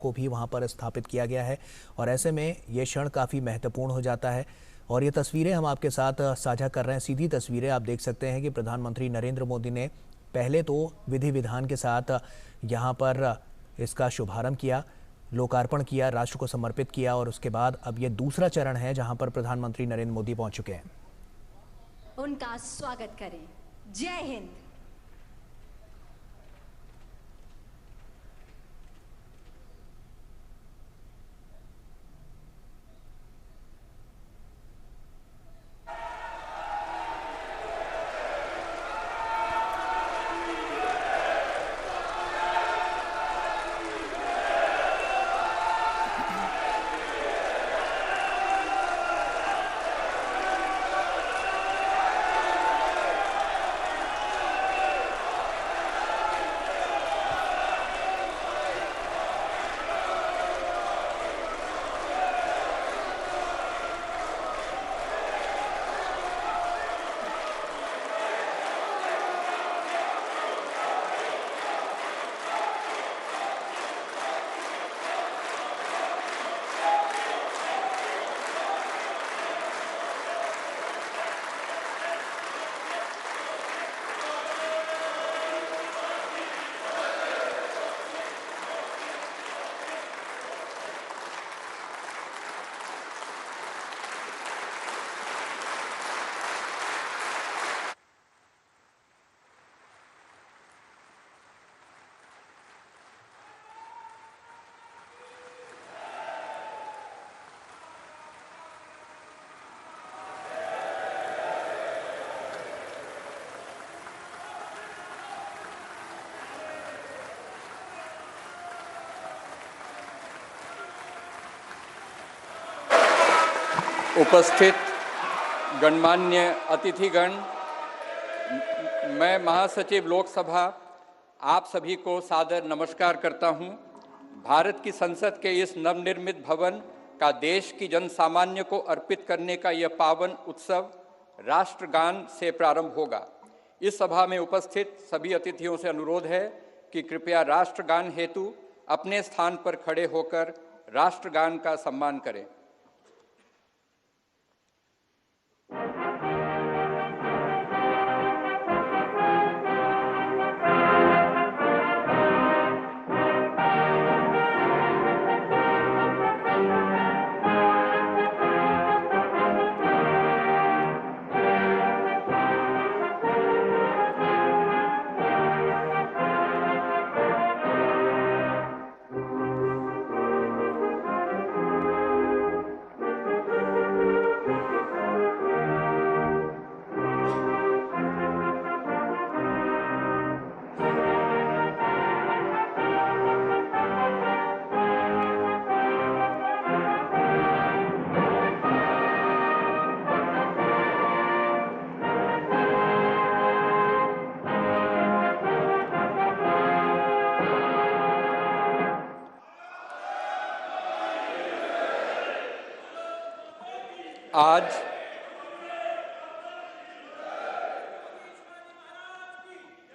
को भी वहां पर स्थापित किया गया है और ऐसे में ये क्षण काफ़ी महत्वपूर्ण हो जाता है। और ये तस्वीरें हम आपके साथ साझा कर रहे हैं, सीधी तस्वीरें। आप देख सकते हैं कि प्रधानमंत्री नरेंद्र मोदी ने पहले तो विधि विधान के साथ यहाँ पर इसका शुभारंभ किया, लोकार्पण किया, राष्ट्र को समर्पित किया और उसके बाद अब ये दूसरा चरण है जहाँ पर प्रधानमंत्री नरेंद्र मोदी पहुंच चुके हैं। उनका स्वागत करें। जय हिंद। उपस्थित गणमान्य अतिथिगण, मैं महासचिव लोकसभा आप सभी को सादर नमस्कार करता हूं। भारत की संसद के इस नवनिर्मित भवन का देश की जन सामान्य को अर्पित करने का यह पावन उत्सव राष्ट्रगान से प्रारंभ होगा। इस सभा में उपस्थित सभी अतिथियों से अनुरोध है कि कृपया राष्ट्रगान हेतु अपने स्थान पर खड़े होकर राष्ट्रगान का सम्मान करें।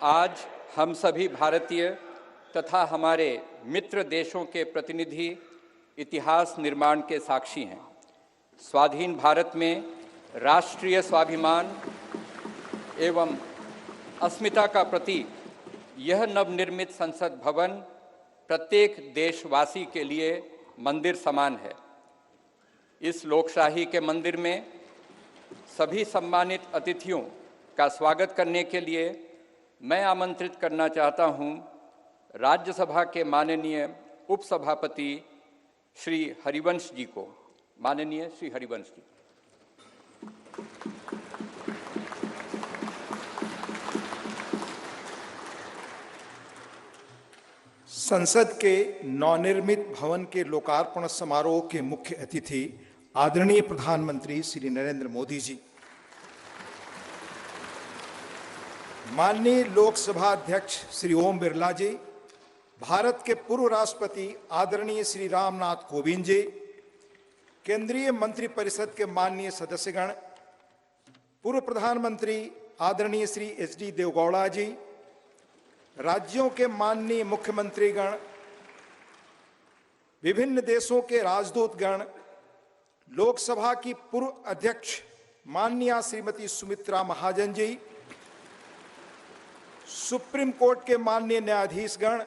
आज हम सभी भारतीय तथा हमारे मित्र देशों के प्रतिनिधि इतिहास निर्माण के साक्षी हैं। स्वाधीन भारत में राष्ट्रीय स्वाभिमान एवं अस्मिता का प्रतीक यह नवनिर्मित संसद भवन प्रत्येक देशवासी के लिए मंदिर समान है। इस लोकशाही के मंदिर में सभी सम्मानित अतिथियों का स्वागत करने के लिए मैं आमंत्रित करना चाहता हूं राज्यसभा के माननीय उपसभापति श्री हरिवंश जी को। माननीय श्री हरिवंश जी। संसद के नवनिर्मित भवन के लोकार्पण समारोह के मुख्य अतिथि आदरणीय प्रधानमंत्री श्री नरेंद्र मोदी जी, माननीय लोकसभा अध्यक्ष श्री ओम बिरला जी, भारत के पूर्व राष्ट्रपति आदरणीय श्री रामनाथ कोविंद जी, केंद्रीय मंत्रिपरिषद के माननीय सदस्यगण, पूर्व प्रधानमंत्री आदरणीय श्री एच.डी. देवेगौड़ा जी, राज्यों के माननीय मुख्यमंत्रीगण, विभिन्न देशों के राजदूतगण, लोकसभा की पूर्व अध्यक्ष माननीय श्रीमती सुमित्रा महाजन जी, सुप्रीम कोर्ट के माननीय न्यायाधीशगण,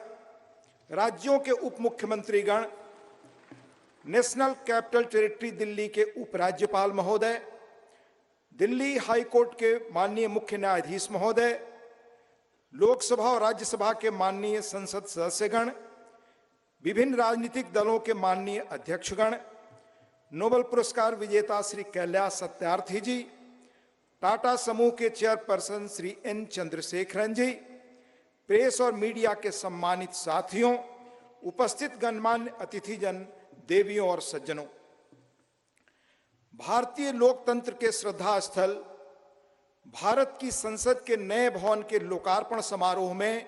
राज्यों के उप मुख्यमंत्रीगण, नेशनल कैपिटल टेरिटरी दिल्ली के उपराज्यपाल महोदय, दिल्ली हाई कोर्ट के माननीय मुख्य न्यायाधीश महोदय, लोकसभा और राज्यसभा के माननीय संसद सदस्यगण, विभिन्न राजनीतिक दलों के माननीय अध्यक्षगण, नोबेल पुरस्कार विजेता श्री कैलाश सत्यार्थी जी, टाटा समूह के चेयरपर्सन श्री एन चंद्रशेखरन जी, प्रेस और मीडिया के सम्मानित साथियों, उपस्थित गणमान्य अतिथिजन, देवियों और सज्जनों, भारतीय लोकतंत्र के श्रद्धा स्थल भारत की संसद के नए भवन के लोकार्पण समारोह में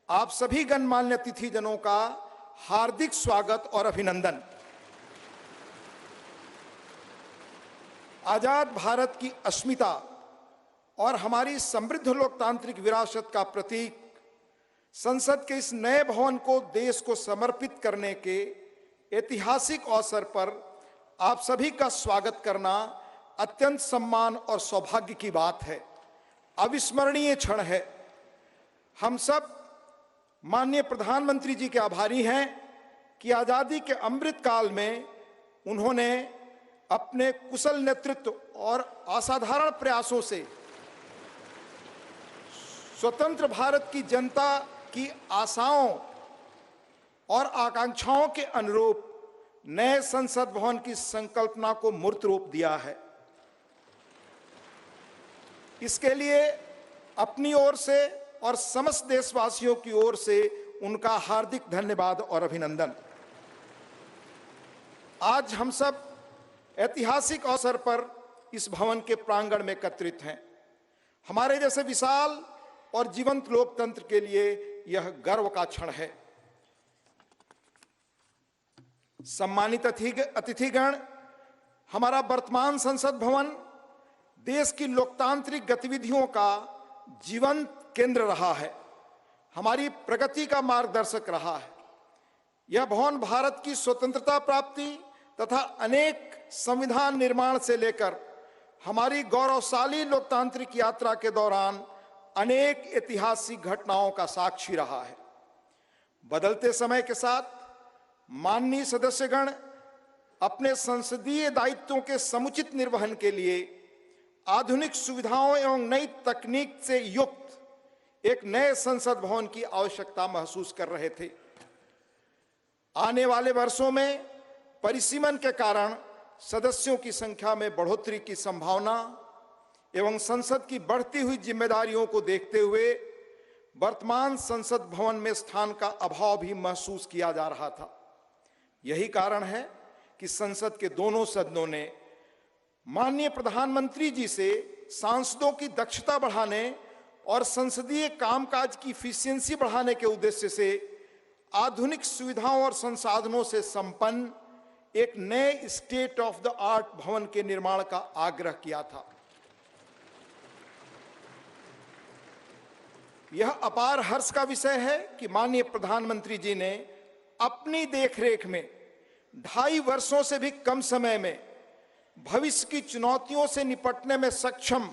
आप सभी गणमान्य अतिथिजनों का हार्दिक स्वागत और अभिनंदन। आजाद भारत की अस्मिता और हमारी समृद्ध लोकतांत्रिक विरासत का प्रतीक संसद के इस नए भवन को देश को समर्पित करने के ऐतिहासिक अवसर पर आप सभी का स्वागत करना अत्यंत सम्मान और सौभाग्य की बात है, अविस्मरणीय क्षण है। हम सब माननीय प्रधानमंत्री जी के आभारी हैं कि आजादी के अमृत काल में उन्होंने अपने कुशल नेतृत्व और असाधारण प्रयासों से स्वतंत्र भारत की जनता की आशाओं और आकांक्षाओं के अनुरूप नए संसद भवन की संकल्पना को मूर्त रूप दिया है। इसके लिए अपनी ओर से और समस्त देशवासियों की ओर से उनका हार्दिक धन्यवाद और अभिनंदन। आज हम सब ऐतिहासिक अवसर पर इस भवन के प्रांगण में एकत्रित हैं। हमारे जैसे विशाल और जीवंत लोकतंत्र के लिए यह गर्व का क्षण है। सम्मानित अतिथिगण, हमारा वर्तमान संसद भवन देश की लोकतांत्रिक गतिविधियों का जीवंत केंद्र रहा है, हमारी प्रगति का मार्गदर्शक रहा है। यह भवन भारत की स्वतंत्रता प्राप्ति तथा अनेक संविधान निर्माण से लेकर हमारी गौरवशाली लोकतांत्रिक यात्रा के दौरान अनेक ऐतिहासिक घटनाओं का साक्षी रहा है। बदलते समय के साथ माननीय सदस्यगण अपने संसदीय दायित्वों के समुचित निर्वहन के लिए आधुनिक सुविधाओं एवं नई तकनीक से युक्त एक नए संसद भवन की आवश्यकता महसूस कर रहे थे। आने वाले वर्षों में परिसीमन के कारण सदस्यों की संख्या में बढ़ोतरी की संभावना एवं संसद की बढ़ती हुई जिम्मेदारियों को देखते हुए वर्तमान संसद भवन में स्थान का अभाव भी महसूस किया जा रहा था। यही कारण है कि संसद के दोनों सदनों ने माननीय प्रधानमंत्री जी से सांसदों की दक्षता बढ़ाने और संसदीय कामकाज की इफिशियंसी बढ़ाने के उद्देश्य से आधुनिक सुविधाओं और संसाधनों से संपन्न एक नए स्टेट ऑफ द आर्ट भवन के निर्माण का आग्रह किया था। यह अपार हर्ष का विषय है कि माननीय प्रधानमंत्री जी ने अपनी देखरेख में 2.5 वर्षों से भी कम समय में भविष्य की चुनौतियों से निपटने में सक्षम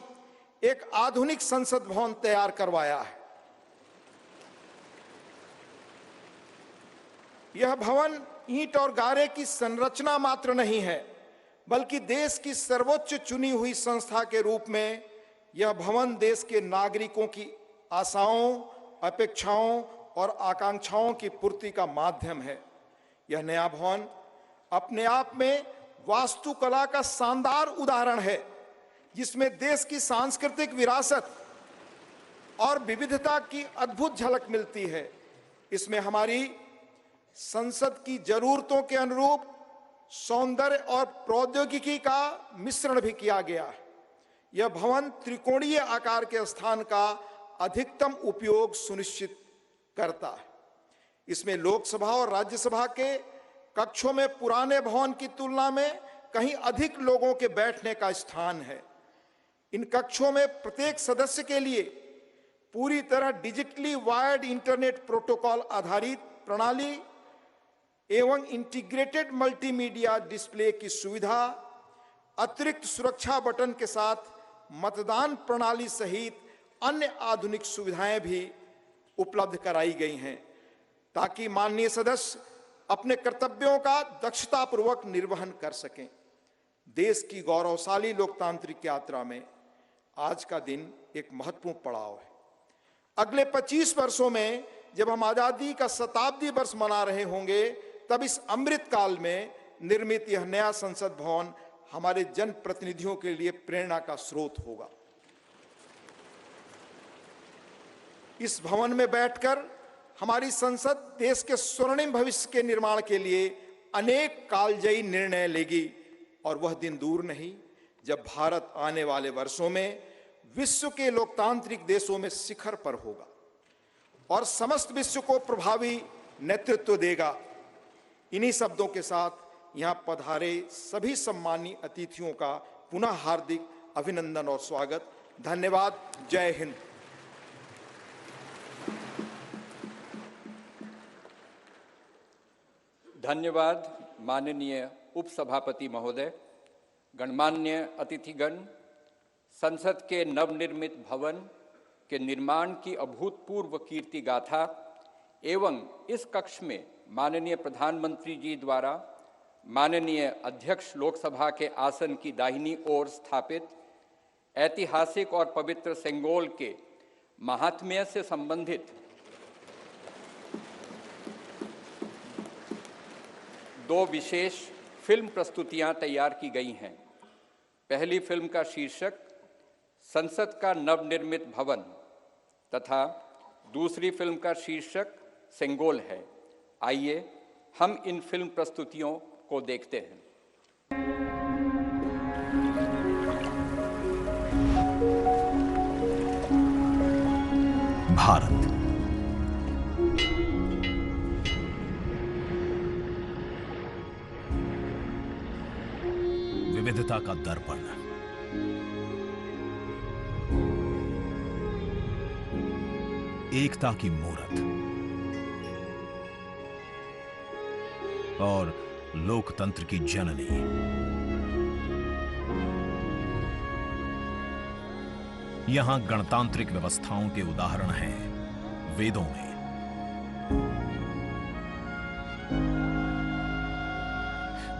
एक आधुनिक संसद भवन तैयार करवाया है। यह भवन ईंट और गारे की संरचना मात्र नहीं है, बल्कि देश की सर्वोच्च चुनी हुई संस्था के रूप में यह भवन देश के नागरिकों की आशाओं, अपेक्षाओं और आकांक्षाओं की पूर्ति का माध्यम है। यह नया भवन अपने आप में वास्तुकला का शानदार उदाहरण है, जिसमें देश की सांस्कृतिक विरासत और विविधता की अद्भुत झलक मिलती है। इसमें हमारी संसद की जरूरतों के अनुरूप सौंदर्य और प्रौद्योगिकी का मिश्रण भी किया गया है। यह भवन त्रिकोणीय आकार के स्थान का अधिकतम उपयोग सुनिश्चित करता है। इसमें लोकसभा और राज्यसभा के कक्षों में पुराने भवन की तुलना में कहीं अधिक लोगों के बैठने का स्थान है। इन कक्षों में प्रत्येक सदस्य के लिए पूरी तरह डिजिटली वायर्ड इंटरनेट प्रोटोकॉल आधारित प्रणाली एवं इंटीग्रेटेड मल्टीमीडिया डिस्प्ले की सुविधा, अतिरिक्त सुरक्षा बटन के साथ मतदान प्रणाली सहित अन्य आधुनिक सुविधाएं भी उपलब्ध कराई गई हैं, ताकि माननीय सदस्य अपने कर्तव्यों का दक्षतापूर्वक निर्वहन कर सकें। देश की गौरवशाली लोकतांत्रिक यात्रा में आज का दिन एक महत्वपूर्ण पड़ाव है। अगले 25 वर्षों में जब हम आजादी का शताब्दी वर्ष मना रहे होंगे, तब इस अमृत काल में निर्मित यह नया संसद भवन हमारे जनप्रतिनिधियों के लिए प्रेरणा का स्रोत होगा। इस भवन में बैठकर हमारी संसद देश के स्वर्णिम भविष्य के निर्माण के लिए अनेक कालजयी निर्णय लेगी, और वह दिन दूर नहीं जब भारत आने वाले वर्षों में विश्व के लोकतांत्रिक देशों में शिखर पर होगा और समस्त विश्व को प्रभावी नेतृत्व देगा। इन्हीं शब्दों के साथ यहां पधारे सभी सम्मानीय अतिथियों का पुनः हार्दिक अभिनंदन और स्वागत। धन्यवाद। जय हिंद। धन्यवाद माननीय उपसभापति महोदय। गणमान्य अतिथिगण, संसद के नवनिर्मित भवन के निर्माण की अभूतपूर्व कीर्ति गाथा एवं इस कक्ष में माननीय प्रधानमंत्री जी द्वारा माननीय अध्यक्ष लोकसभा के आसन की दाहिनी ओर स्थापित ऐतिहासिक और पवित्र सेंगोल के महात्म्य से संबंधित दो विशेष फिल्म प्रस्तुतियां तैयार की गई हैं। पहली फिल्म का शीर्षक संसद का नवनिर्मित भवन तथा दूसरी फिल्म का शीर्षक सेंगोल है। आइए हम इन फिल्म प्रस्तुतियों को देखते हैं। भारत विविधता का दर्पण, एकता की मूरत और लोकतंत्र की जननी। यहां गणतांत्रिक व्यवस्थाओं के उदाहरण हैं वेदों में।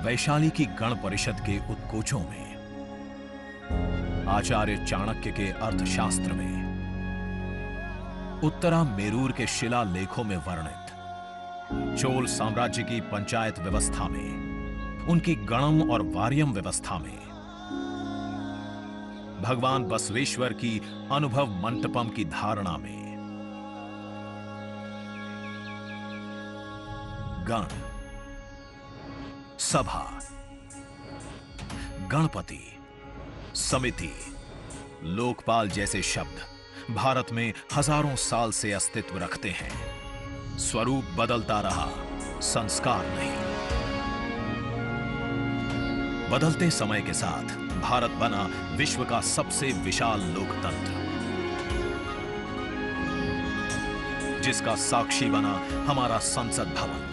वैशाली की गण परिषद के उत्कोचों में, आचार्य चाणक्य के अर्थशास्त्र में, उत्तरा मेरूर के शिलालेखों में वर्णित चोल साम्राज्य की पंचायत व्यवस्था में, उनकी गणम और वार्यम व्यवस्था में, भगवान बसवेश्वर की अनुभव मंटपम की धारणा में, गण, सभा, गणपति, समिति, लोकपाल जैसे शब्द भारत में हजारों साल से अस्तित्व रखते हैं। स्वरूप बदलता रहा, संस्कार नहीं। बदलते समय के साथ भारत बना विश्व का सबसे विशाल लोकतंत्र, जिसका साक्षी बना हमारा संसद भवन।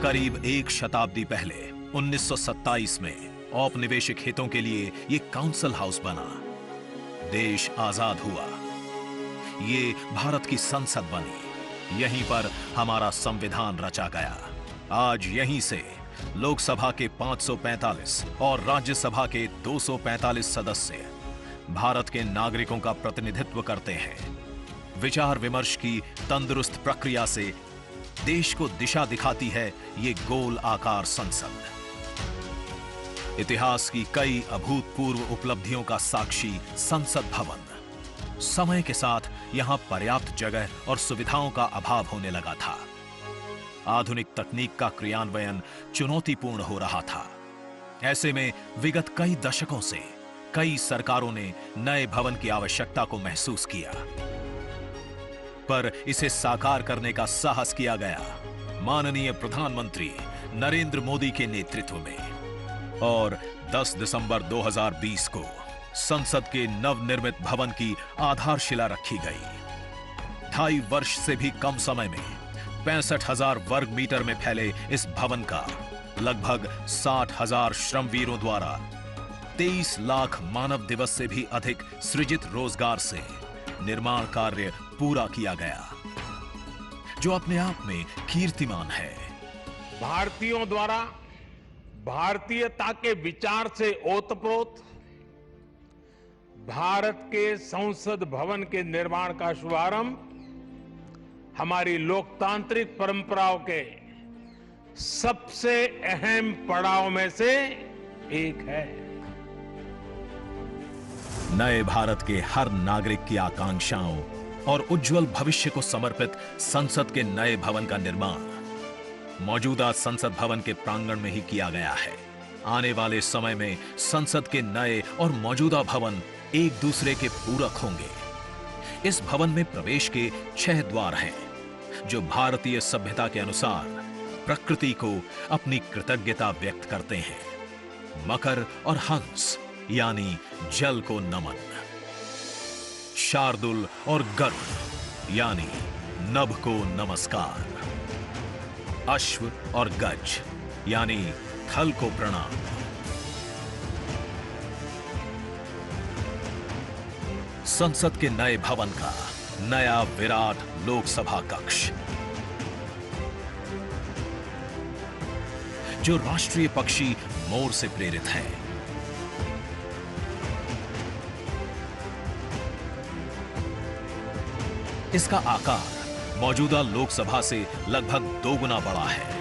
करीब एक शताब्दी पहले 1927 में औपनिवेशिक हितों के लिए यह काउंसिल हाउस बना। देश आजाद हुआ, ये भारत की संसद बनी। यहीं पर हमारा संविधान रचा गया। आज यहीं से लोकसभा के 545 और राज्यसभा के 245 सदस्य भारत के नागरिकों का प्रतिनिधित्व करते हैं। विचार विमर्श की तंदुरुस्त प्रक्रिया से देश को दिशा दिखाती है ये गोल आकार संसद। इतिहास की कई अभूतपूर्व उपलब्धियों का साक्षी संसद भवन। समय के साथ यहां पर्याप्त जगह और सुविधाओं का अभाव होने लगा था। आधुनिक तकनीक का क्रियान्वयन चुनौतीपूर्ण हो रहा था। ऐसे में विगत कई दशकों से कई सरकारों ने नए भवन की आवश्यकता को महसूस किया, पर इसे साकार करने का साहस किया गया माननीय प्रधानमंत्री नरेंद्र मोदी के नेतृत्व में। और 10 दिसंबर 2020 को संसद के नवनिर्मित भवन की आधारशिला रखी गई। 2.5 वर्ष से भी कम समय में 65,000 वर्ग मीटर में फैले इस भवन का लगभग 60,000 श्रमवीरों द्वारा 23 लाख मानव दिवस से भी अधिक सृजित रोजगार से निर्माण कार्य पूरा किया गया, जो अपने आप में कीर्तिमान है। भारतीयों द्वारा भारतीयता के विचार से ओतप्रोत भारत के संसद भवन के निर्माण का शुभारंभ हमारी लोकतांत्रिक परंपराओं के सबसे अहम पड़ाव में से एक है। नए भारत के हर नागरिक की आकांक्षाओं और उज्जवल भविष्य को समर्पित संसद के नए भवन का निर्माण मौजूदा संसद भवन के प्रांगण में ही किया गया है। आने वाले समय में संसद के नए और मौजूदा भवन एक दूसरे के पूरक होंगे। इस भवन में प्रवेश के 6 द्वार हैं, जो भारतीय सभ्यता के अनुसार प्रकृति को अपनी कृतज्ञता व्यक्त करते हैं। मकर और हंस यानी जल को नमन, शार्दुल और गरुड़ यानी नभ को नमस्कार, अश्व और गज यानी थल को प्रणाम। संसद के नए भवन का नया विराट लोकसभा कक्ष, जो राष्ट्रीय पक्षी मोर से प्रेरित है। इसका आकार मौजूदा लोकसभा से लगभग 2 गुना बड़ा है।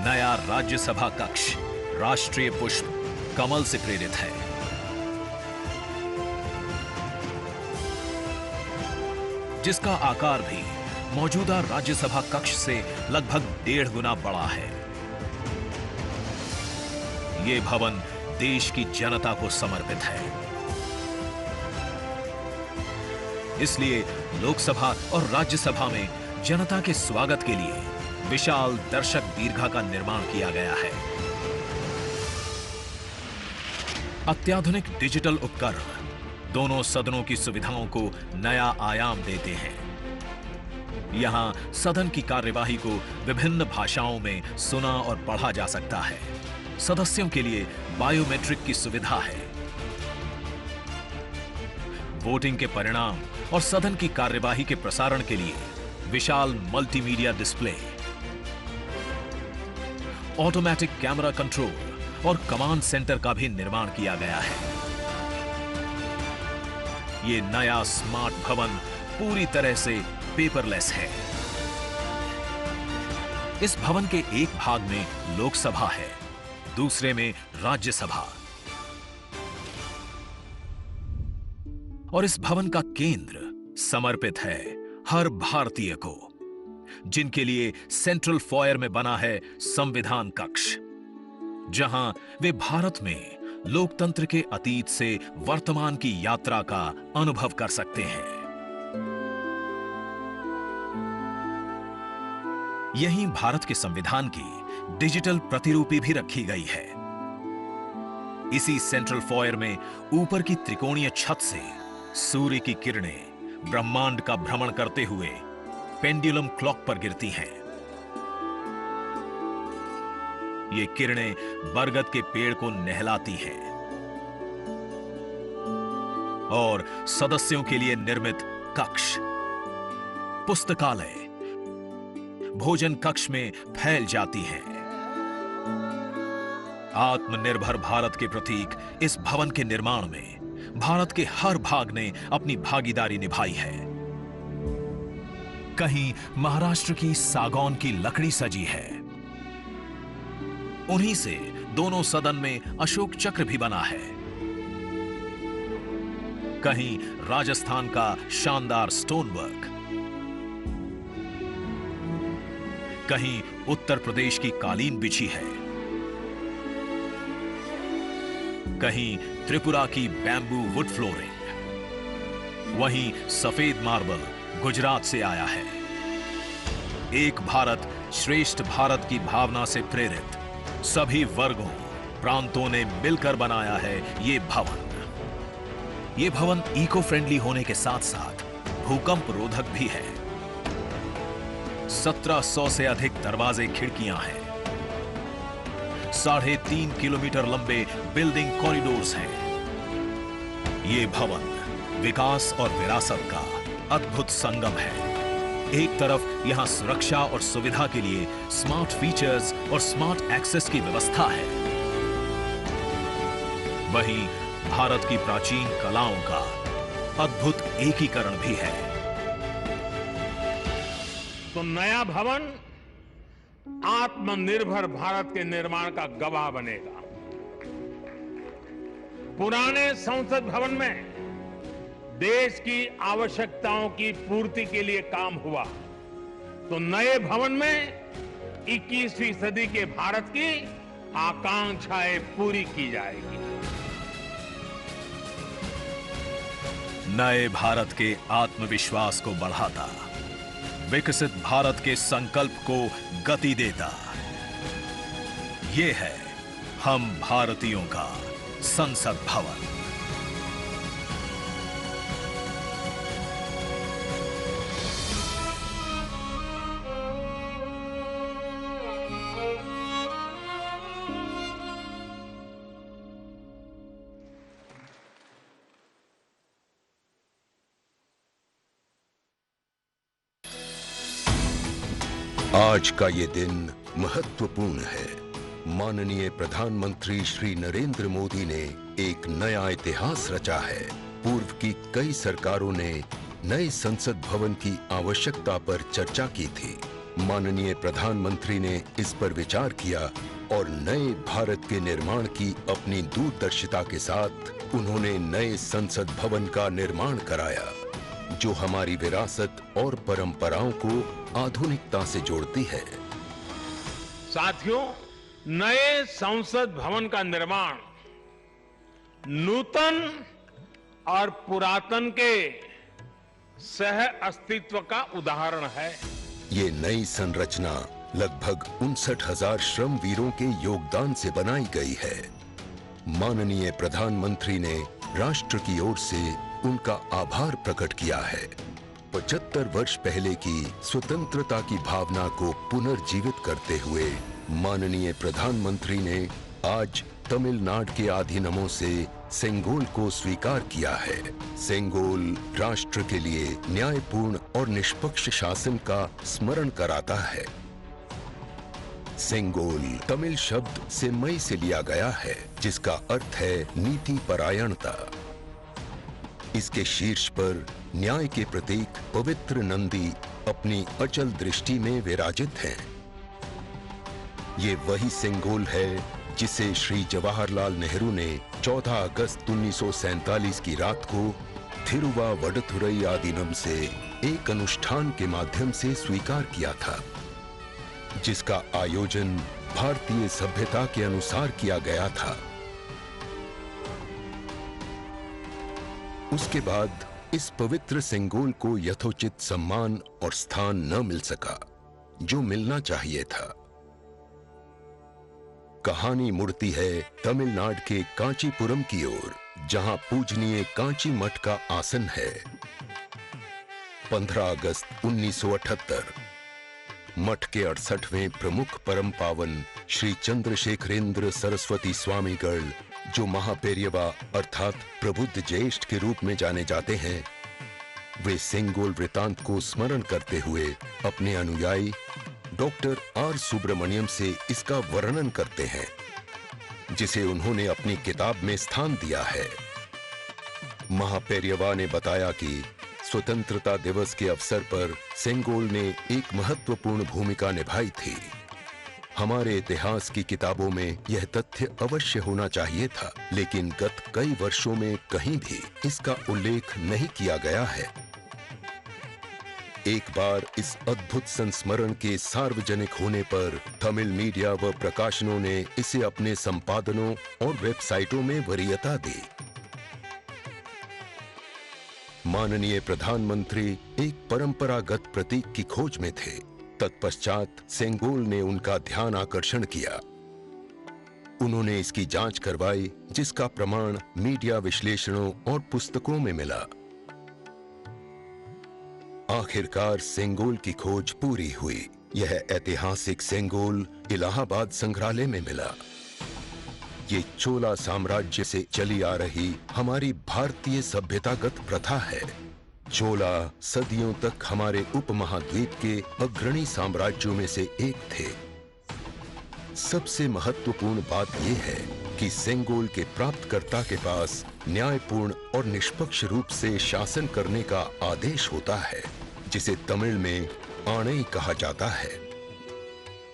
नया राज्यसभा कक्ष राष्ट्रीय पुष्प कमल से प्रेरित है। जिसका आकार भी मौजूदा राज्यसभा कक्ष से लगभग 1.5 गुना बड़ा है। यह भवन देश की जनता को समर्पित है, इसलिए लोकसभा और राज्यसभा में जनता के स्वागत के लिए विशाल दर्शक दीर्घा का निर्माण किया गया है। अत्याधुनिक डिजिटल उपकरण दोनों सदनों की सुविधाओं को नया आयाम देते हैं। यहां सदन की कार्यवाही को विभिन्न भाषाओं में सुना और पढ़ा जा सकता है। सदस्यों के लिए बायोमेट्रिक की सुविधा है। वोटिंग के परिणाम और सदन की कार्यवाही के प्रसारण के लिए विशाल multimedia display, automatic camera control और कमांड सेंटर का भी निर्माण किया गया है। यह नया स्मार्ट भवन पूरी तरह से पेपरलेस है। इस भवन के एक भाग में लोकसभा है, दूसरे में राज्यसभा, और इस भवन का केंद्र समर्पित है हर भारतीय को, जिनके लिए सेंट्रल फॉयर में बना है संविधान कक्ष, जहां वे भारत में लोकतंत्र के अतीत से वर्तमान की यात्रा का अनुभव कर सकते हैं। यहीं भारत के संविधान की डिजिटल प्रतिरूपी भी रखी गई है। इसी सेंट्रल फॉयर में ऊपर की त्रिकोणीय छत से सूर्य की किरणें ब्रह्मांड का भ्रमण करते हुए पेंडुलम क्लॉक पर गिरती हैं। ये किरणें बरगद के पेड़ को नहलाती हैं और सदस्यों के लिए निर्मित कक्ष, पुस्तकालय, भोजन कक्ष में फैल जाती हैं। आत्मनिर्भर भारत के प्रतीक इस भवन के निर्माण में भारत के हर भाग ने अपनी भागीदारी निभाई है। कहीं महाराष्ट्र की सागौन की लकड़ी सजी है, उन्हीं से दोनों सदन में अशोक चक्र भी बना है। कहीं राजस्थान का शानदार स्टोन वर्क, कहीं उत्तर प्रदेश की कालीन बिछी है, कहीं त्रिपुरा की बैम्बू वुड फ्लोरिंग, वहीं सफेद मार्बल गुजरात से आया है। एक भारत श्रेष्ठ भारत की भावना से प्रेरित सभी वर्गों, प्रांतों ने मिलकर बनाया है ये भवन। ये भवन इको फ्रेंडली होने के साथ साथ भूकंप रोधक भी है। 1700 से अधिक दरवाजे खिड़कियां हैं। 3.5 किलोमीटर लंबे बिल्डिंग कॉरिडोर्स हैं। ये भवन विकास और विरासत का अद्भुत संगम है। एक तरफ यहां सुरक्षा और सुविधा के लिए स्मार्ट फीचर्स और स्मार्ट एक्सेस की व्यवस्था है, वहीं भारत की प्राचीन कलाओं का अद्भुत एकीकरण भी है। तो नया भवन आत्मनिर्भर भारत के निर्माण का गवाह बनेगा। पुराने संसद भवन में देश की आवश्यकताओं की पूर्ति के लिए काम हुआ, तो नए भवन में 21वीं सदी के भारत की आकांक्षाएं पूरी की जाएगी। नए भारत के आत्मविश्वास को बढ़ाता, विकसित भारत के संकल्प को गति देता, ये है हम भारतीयों का संसद भवन। आज का ये दिन महत्वपूर्ण है। माननीय प्रधानमंत्री श्री नरेंद्र मोदी ने एक नया इतिहास रचा है। पूर्व की कई सरकारों ने नए संसद भवन की आवश्यकता पर चर्चा की थी। माननीय प्रधानमंत्री ने इस पर विचार किया और नए भारत के निर्माण की अपनी दूरदर्शिता के साथ उन्होंने नए संसद भवन का निर्माण कराया, जो हमारी विरासत और परंपराओं को आधुनिकता से जोड़ती है। साथियों, नए संसद भवन का निर्माण नूतन और पुरातन के सह अस्तित्व का उदाहरण है। ये नई संरचना लगभग 59,000 श्रम वीरों के योगदान से बनाई गई है। माननीय प्रधानमंत्री ने राष्ट्र की ओर से उनका आभार प्रकट किया है। 75 वर्ष पहले की स्वतंत्रता की भावना को पुनर्जीवित करते हुए माननीय प्रधानमंत्री ने आज तमिलनाडु के अधीनमों से सेंगोल को स्वीकार किया है। सेंगोल राष्ट्र के लिए न्यायपूर्ण और निष्पक्ष शासन का स्मरण कराता है। सेंगोल तमिल शब्द सेम्मई से लिया गया है, जिसका अर्थ है नीति परायणता। इसके शीर्ष पर न्याय के प्रतीक पवित्र नंदी अपनी अचल दृष्टि में विराजित हैं। ये वही सेंगोल है जिसे श्री जवाहरलाल नेहरू ने 14 अगस्त 1947 की रात को थिरुवावडथुरई आदीनम से एक अनुष्ठान के माध्यम से स्वीकार किया था, जिसका आयोजन भारतीय सभ्यता के अनुसार किया गया था। उसके बाद इस पवित्र सेंगोल को यथोचित सम्मान और स्थान न मिल सका, जो मिलना चाहिए था। कहानी मुड़ती है तमिलनाडु के कांचीपुरम की ओर, जहां पूजनीय कांची मठ का आसन है। 15 अगस्त 1978 मठ के 68वें प्रमुख परम पावन श्री चंद्रशेखरेंद्र सरस्वती स्वामीगढ़, जो महापेरियवा अर्थात प्रबुद्ध ज्येष्ठ के रूप में जाने जाते हैं, वे सेंगोल वृतांत को स्मरण करते हुए अपने अनुयायी डॉक्टर आर सुब्रमण्यम से इसका वर्णन करते हैं, जिसे उन्होंने अपनी किताब में स्थान दिया है। महापेरियवा ने बताया कि स्वतंत्रता दिवस के अवसर पर सेंगोल ने एक महत्वपूर्ण भूमिका निभाई थी। हमारे इतिहास की किताबों में यह तथ्य अवश्य होना चाहिए था, लेकिन गत कई वर्षों में कहीं भी इसका उल्लेख नहीं किया गया है। एक बार इस अद्भुत संस्मरण के सार्वजनिक होने पर तमिल मीडिया व प्रकाशनों ने इसे अपने संपादनों और वेबसाइटों में वरीयता दी। माननीय प्रधानमंत्री एक परंपरागत प्रतीक की खोज में थे। तत्पश्चात सेंगोल ने उनका ध्यान आकर्षण किया। उन्होंने इसकी जांच करवाई, जिसका प्रमाण मीडिया विश्लेषणों और पुस्तकों में मिला। आखिरकार सेंगोल की खोज पूरी हुई। यह ऐतिहासिक सेंगोल इलाहाबाद संग्रहालय में मिला। ये चोला साम्राज्य से चली आ रही हमारी भारतीय सभ्यतागत प्रथा है। चोला सदियों तक हमारे उपमहाद्वीप के अग्रणी साम्राज्यों में से एक थे। सबसे महत्वपूर्ण बात यह है कि सेंगोल के प्राप्तकर्ता के पास न्यायपूर्ण और निष्पक्ष रूप से शासन करने का आदेश होता है, जिसे तमिल में आणई कहा जाता है।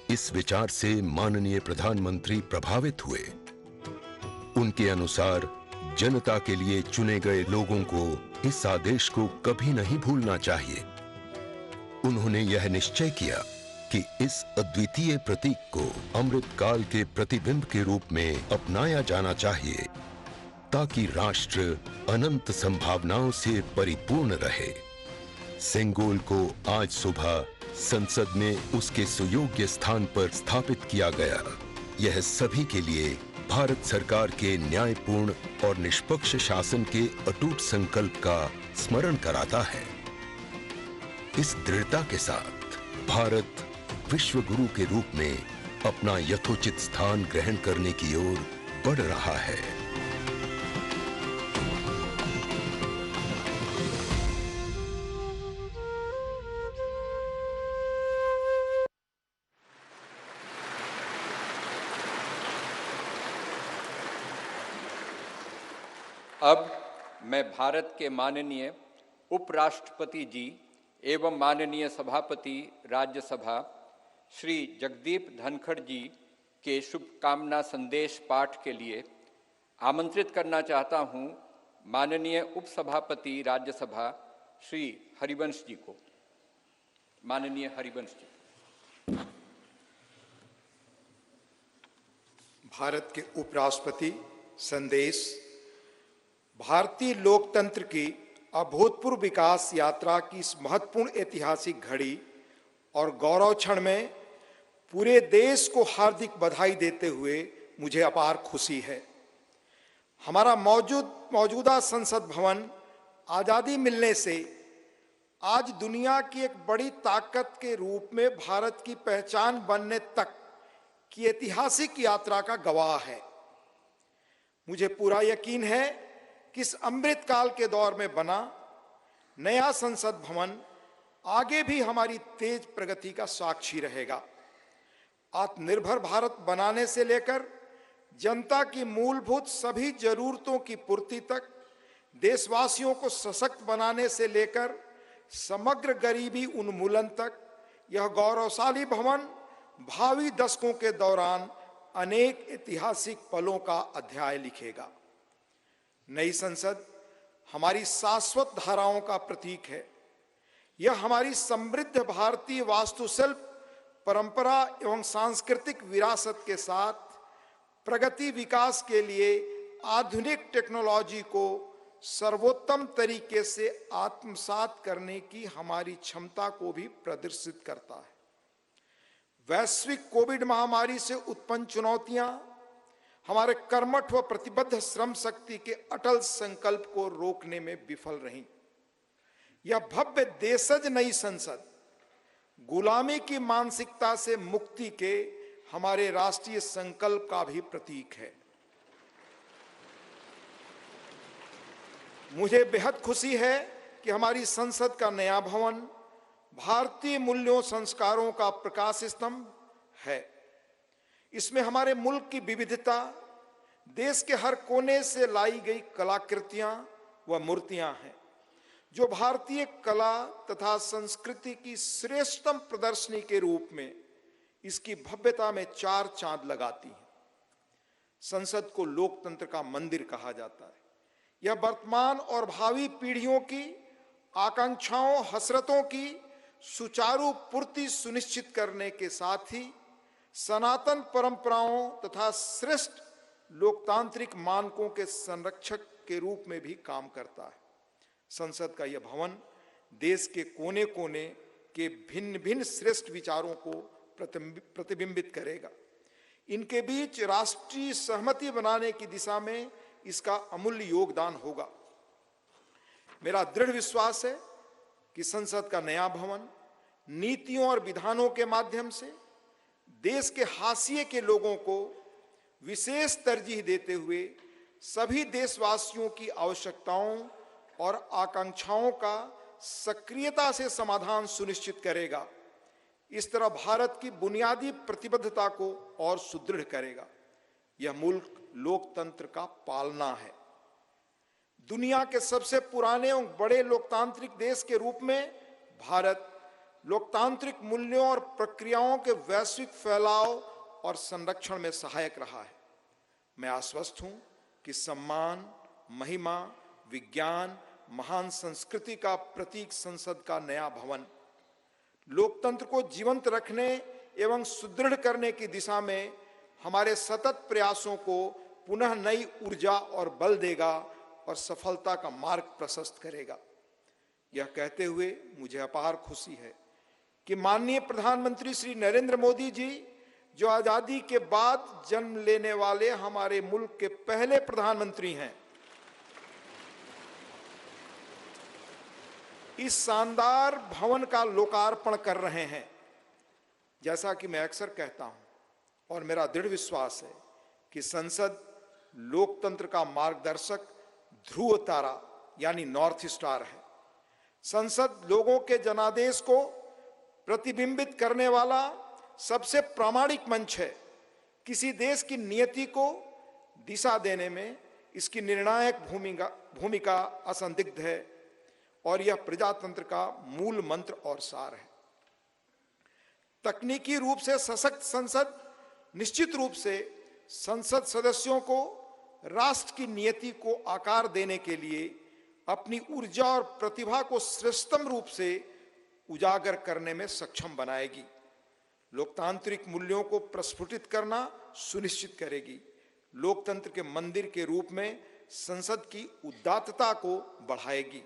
इस विचार से माननीय प्रधानमंत्री प्रभावित हुए। उनके अनुसार जनता के लिए चुने गए लोगों को इस आदेश को कभी नहीं भूलना चाहिए। उन्होंने यह निश्चय किया कि इस अद्वितीय प्रतीक को अमृतकाल के प्रतिबिंब के रूप में अपनाया जाना चाहिए, ताकि राष्ट्र अनंत संभावनाओं से परिपूर्ण रहे। सेंगोल को आज सुबह संसद में उसके सुयोग्य स्थान पर स्थापित किया गया। यह सभी के लिए भारत सरकार के न्यायपूर्ण और निष्पक्ष शासन के अटूट संकल्प का स्मरण कराता है। इस दृढ़ता के साथ भारत विश्व गुरु के रूप में अपना यथोचित स्थान ग्रहण करने की ओर बढ़ रहा है। अब मैं भारत के माननीय उपराष्ट्रपति जी एवं माननीय सभापति राज्यसभा श्री जगदीप धनखड़ जी के शुभकामना संदेश पाठ के लिए आमंत्रित करना चाहता हूं माननीय उपसभापति राज्यसभा श्री हरिवंश जी को। माननीय हरिवंश जी। भारत के उपराष्ट्रपति संदेश। भारतीय लोकतंत्र की अभूतपूर्व विकास यात्रा की इस महत्वपूर्ण ऐतिहासिक घड़ी और गौरव क्षण में पूरे देश को हार्दिक बधाई देते हुए मुझे अपार खुशी है। हमारा मौजूदा संसद भवन आज़ादी मिलने से आज दुनिया की एक बड़ी ताकत के रूप में भारत की पहचान बनने तक की ऐतिहासिक यात्रा का गवाह है। मुझे पूरा यकीन है कि इस अमृतकाल के दौर में बना नया संसद भवन आगे भी हमारी तेज प्रगति का साक्षी रहेगा। आत्मनिर्भर भारत बनाने से लेकर जनता की मूलभूत सभी जरूरतों की पूर्ति तक, देशवासियों को सशक्त बनाने से लेकर समग्र गरीबी उन्मूलन तक, यह गौरवशाली भवन भावी दशकों के दौरान अनेक ऐतिहासिक पलों का अध्याय लिखेगा। नई संसद हमारी शाश्वत धाराओं का प्रतीक है। यह हमारी समृद्ध भारतीय वास्तुशिल्प, परंपरा एवं सांस्कृतिक विरासत के साथ प्रगति विकास के लिए आधुनिक टेक्नोलॉजी को सर्वोत्तम तरीके से आत्मसात करने की हमारी क्षमता को भी प्रदर्शित करता है। वैश्विक कोविड महामारी से उत्पन्न चुनौतियां हमारे कर्मठ व प्रतिबद्ध श्रम शक्ति के अटल संकल्प को रोकने में विफल रहीं। यह भव्य देशज नई संसद गुलामी की मानसिकता से मुक्ति के हमारे राष्ट्रीय संकल्प का भी प्रतीक है। मुझे बेहद खुशी है कि हमारी संसद का नया भवन भारतीय मूल्यों संस्कारों का प्रकाश स्तंभ है। इसमें हमारे मुल्क की विविधता, देश के हर कोने से लाई गई कलाकृतियां व मूर्तियां हैं, जो भारतीय कला तथा संस्कृति की श्रेष्ठतम प्रदर्शनी के रूप में इसकी भव्यता में चार चांद लगाती हैं। संसद को लोकतंत्र का मंदिर कहा जाता है। यह वर्तमान और भावी पीढ़ियों की आकांक्षाओं, हसरतों की सुचारू पूर्ति सुनिश्चित करने के साथ ही सनातन परंपराओं तथा श्रेष्ठ लोकतांत्रिक मानकों के संरक्षक के रूप में भी काम करता है। संसद का यह भवन देश के कोने कोने के भिन्न भिन्न श्रेष्ठ विचारों को प्रतिबिंबित करेगा। इनके बीच राष्ट्रीय सहमति बनाने की दिशा में इसका अमूल्य योगदान होगा। मेरा दृढ़ विश्वास है कि संसद का नया भवन नीतियों और विधानों के माध्यम से देश के हाशिए के लोगों को विशेष तरजीह देते हुए सभी देशवासियों की आवश्यकताओं और आकांक्षाओं का सक्रियता से समाधान सुनिश्चित करेगा। इस तरह भारत की बुनियादी प्रतिबद्धता को और सुदृढ़ करेगा। यह मुल्क लोकतंत्र का पालना है। दुनिया के सबसे पुराने और बड़े लोकतांत्रिक देश के रूप में भारत लोकतांत्रिक मूल्यों और प्रक्रियाओं के वैश्विक फैलाव और संरक्षण में सहायक रहा है। मैं आश्वस्त हूं कि सम्मान, महिमा, विज्ञान, महान संस्कृति का प्रतीक संसद का नया भवन लोकतंत्र को जीवंत रखने एवं सुदृढ़ करने की दिशा में हमारे सतत प्रयासों को पुनः नई ऊर्जा और बल देगा और सफलता का मार्ग प्रशस्त करेगा। यह कहते हुए मुझे अपार खुशी है कि माननीय प्रधानमंत्री श्री नरेंद्र मोदी जी, जो आजादी के बाद जन्म लेने वाले हमारे मुल्क के पहले प्रधानमंत्री हैं, इस शानदार भवन का लोकार्पण कर रहे हैं। जैसा कि मैं अक्सर कहता हूं और मेरा दृढ़ विश्वास है कि संसद लोकतंत्र का मार्गदर्शक ध्रुव तारा यानी नॉर्थ स्टार है। संसद लोगों के जनादेश को प्रतिबिंबित करने वाला सबसे प्रामाणिक मंच है। किसी देश की नियति को दिशा देने में इसकी निर्णायक भूमिका असंदिग्ध है और यह प्रजातंत्र का मूल मंत्र और सार है। तकनीकी रूप से सशक्त संसद निश्चित रूप से संसद सदस्यों को राष्ट्र की नियति को आकार देने के लिए अपनी ऊर्जा और प्रतिभा को श्रेष्ठतम रूप से उजागर करने में सक्षम बनाएगी। लोकतांत्रिक मूल्यों को प्रस्फुटित करना सुनिश्चित करेगी। लोकतंत्र के मंदिर के रूप में संसद की उदात्तता को बढ़ाएगी।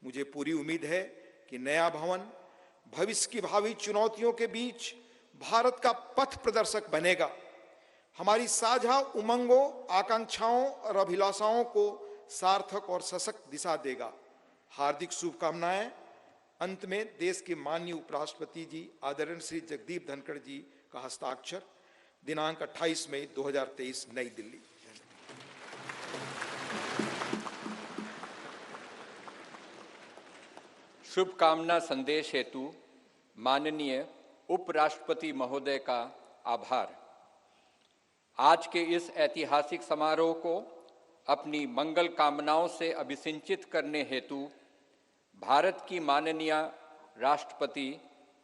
मुझे पूरी उम्मीद है कि नया भवन भविष्य की भावी चुनौतियों के बीच भारत का पथ प्रदर्शक बनेगा। हमारी साझा उमंगों, आकांक्षाओं और अभिलाषाओं को सार्थक और सशक्त दिशा देगा। हार्दिक शुभकामनाएं। अंत में देश के माननीय उपराष्ट्रपति जी आदरणीय श्री जगदीप धनखड़ जी का हस्ताक्षर, दिनांक 28 मई 2023, नई दिल्ली। शुभकामना संदेश हेतु माननीय उपराष्ट्रपति महोदय का आभार। आज के इस ऐतिहासिक समारोह को अपनी मंगल कामनाओं से अभिसिंचित करने हेतु भारत की माननीय राष्ट्रपति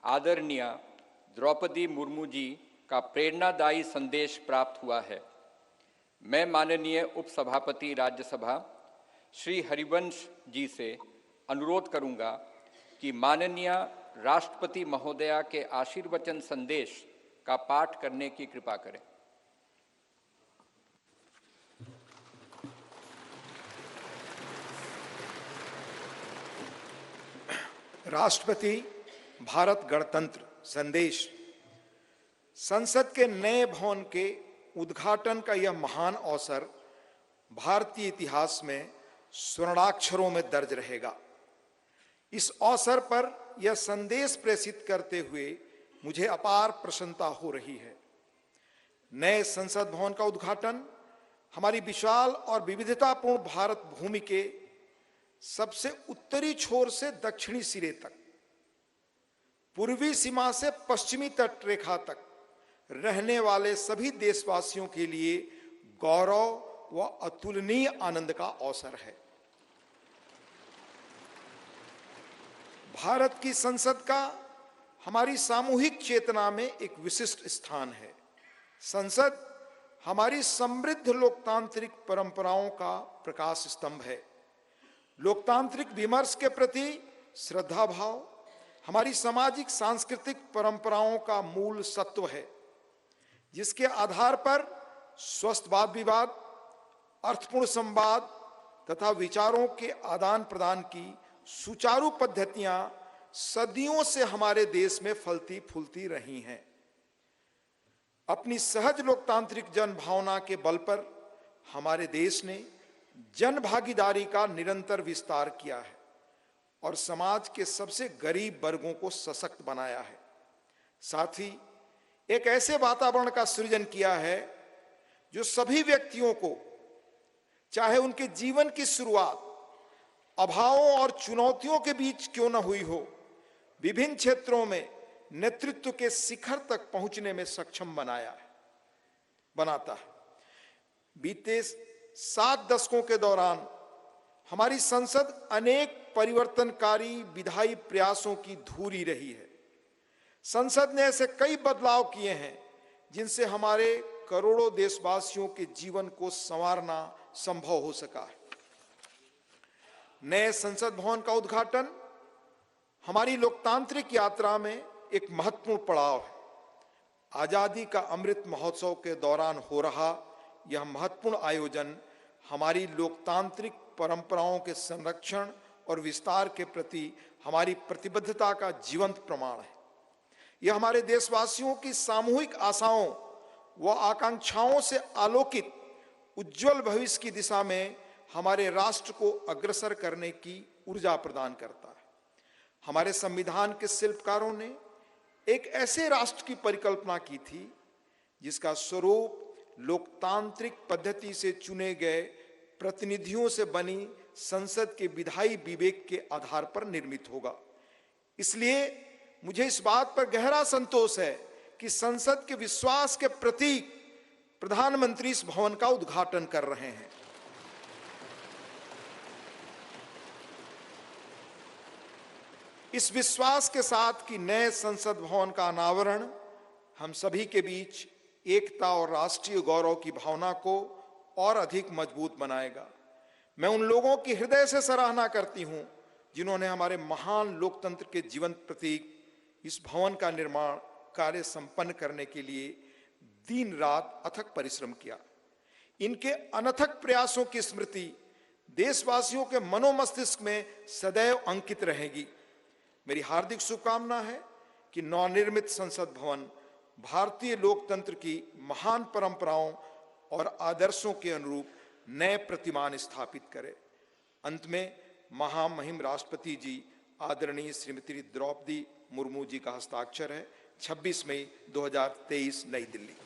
आदरणीय द्रौपदी मुर्मू जी का प्रेरणादायी संदेश प्राप्त हुआ है। मैं माननीय उपसभापति राज्यसभा श्री हरिवंश जी से अनुरोध करूंगा कि माननीय राष्ट्रपति महोदया के आशीर्वचन संदेश का पाठ करने की कृपा करें। राष्ट्रपति भारत गणतंत्र संदेश। संसद के नए भवन के उद्घाटन का यह महान अवसर भारतीय इतिहास में स्वर्णाक्षरों में दर्ज रहेगा। इस अवसर पर यह संदेश प्रेषित करते हुए मुझे अपार प्रसन्नता हो रही है। नए संसद भवन का उद्घाटन हमारी विशाल और विविधतापूर्ण भारत भूमि के सबसे उत्तरी छोर से दक्षिणी सिरे तक, पूर्वी सीमा से पश्चिमी तट रेखा तक रहने वाले सभी देशवासियों के लिए गौरव व अतुलनीय आनंद का अवसर है। भारत की संसद का हमारी सामूहिक चेतना में एक विशिष्ट स्थान है। संसद हमारी समृद्ध लोकतांत्रिक परंपराओं का प्रकाश स्तंभ है। लोकतांत्रिक विमर्श के प्रति श्रद्धा भाव हमारी सामाजिक सांस्कृतिक परंपराओं का मूल सत्व है, जिसके आधार पर स्वस्थ वाद विवाद, अर्थपूर्ण संवाद तथा विचारों के आदान प्रदान की सुचारू पद्धतियां सदियों से हमारे देश में फलती फूलती रही हैं। अपनी सहज लोकतांत्रिक जन भावना के बल पर हमारे देश ने जन भागीदारी का निरंतर विस्तार किया है और समाज के सबसे गरीब वर्गों को सशक्त बनाया है। साथ ही एक ऐसे वातावरण का सृजन किया है जो सभी व्यक्तियों को, चाहे उनके जीवन की शुरुआत अभावों और चुनौतियों के बीच क्यों न हुई हो, विभिन्न क्षेत्रों में नेतृत्व के शिखर तक पहुंचने में सक्षम बनाता है। बीते 7 दशकों के दौरान हमारी संसद अनेक परिवर्तनकारी विधायी प्रयासों की धूरी रही है। संसद ने ऐसे कई बदलाव किए हैं जिनसे हमारे करोड़ों देशवासियों के जीवन को संवारना संभव हो सका है। नए संसद भवन का उद्घाटन हमारी लोकतांत्रिक यात्रा में एक महत्वपूर्ण पड़ाव है। आजादी का अमृत महोत्सव के दौरान हो रहा यह महत्वपूर्ण आयोजन हमारी लोकतांत्रिक परंपराओं के संरक्षण और विस्तार के प्रति हमारी प्रतिबद्धता का जीवंत प्रमाण है। यह हमारे देशवासियों की सामूहिक आशाओं व आकांक्षाओं से आलोकित उज्जवल भविष्य की दिशा में हमारे राष्ट्र को अग्रसर करने की ऊर्जा प्रदान करता है। हमारे संविधान के शिल्पकारों ने एक ऐसे राष्ट्र की परिकल्पना की थी जिसका स्वरूप लोकतांत्रिक पद्धति से चुने गए प्रतिनिधियों से बनी संसद के विधायी विवेक के आधार पर निर्मित होगा। इसलिए मुझे इस बात पर गहरा संतोष है कि संसद के विश्वास के प्रतीक प्रधानमंत्री इस भवन का उद्घाटन कर रहे हैं। इस विश्वास के साथ कि नए संसद भवन का अनावरण हम सभी के बीच एकता और राष्ट्रीय गौरव की भावना को और अधिक मजबूत बनाएगा। मैं उन लोगों की हृदय से सराहना करती हूं जिन्होंने हमारे महान लोकतंत्र के जीवंत प्रतीक इस भवन का निर्माण कार्य संपन्न करने के लिए दिन रात अथक परिश्रम किया। इनके अनथक प्रयासों की स्मृति देशवासियों के मनोमस्तिष्क में सदैव अंकित रहेगी। मेरी हार्दिक शुभकामना है कि नवनिर्मित संसद भवन भारतीय लोकतंत्र की महान परंपराओं और आदर्शों के अनुरूप नए प्रतिमान स्थापित करे। अंत में महामहिम राष्ट्रपति जी आदरणीय श्रीमती द्रौपदी मुर्मू जी का हस्ताक्षर है। 26 मई 2023 नई दिल्ली।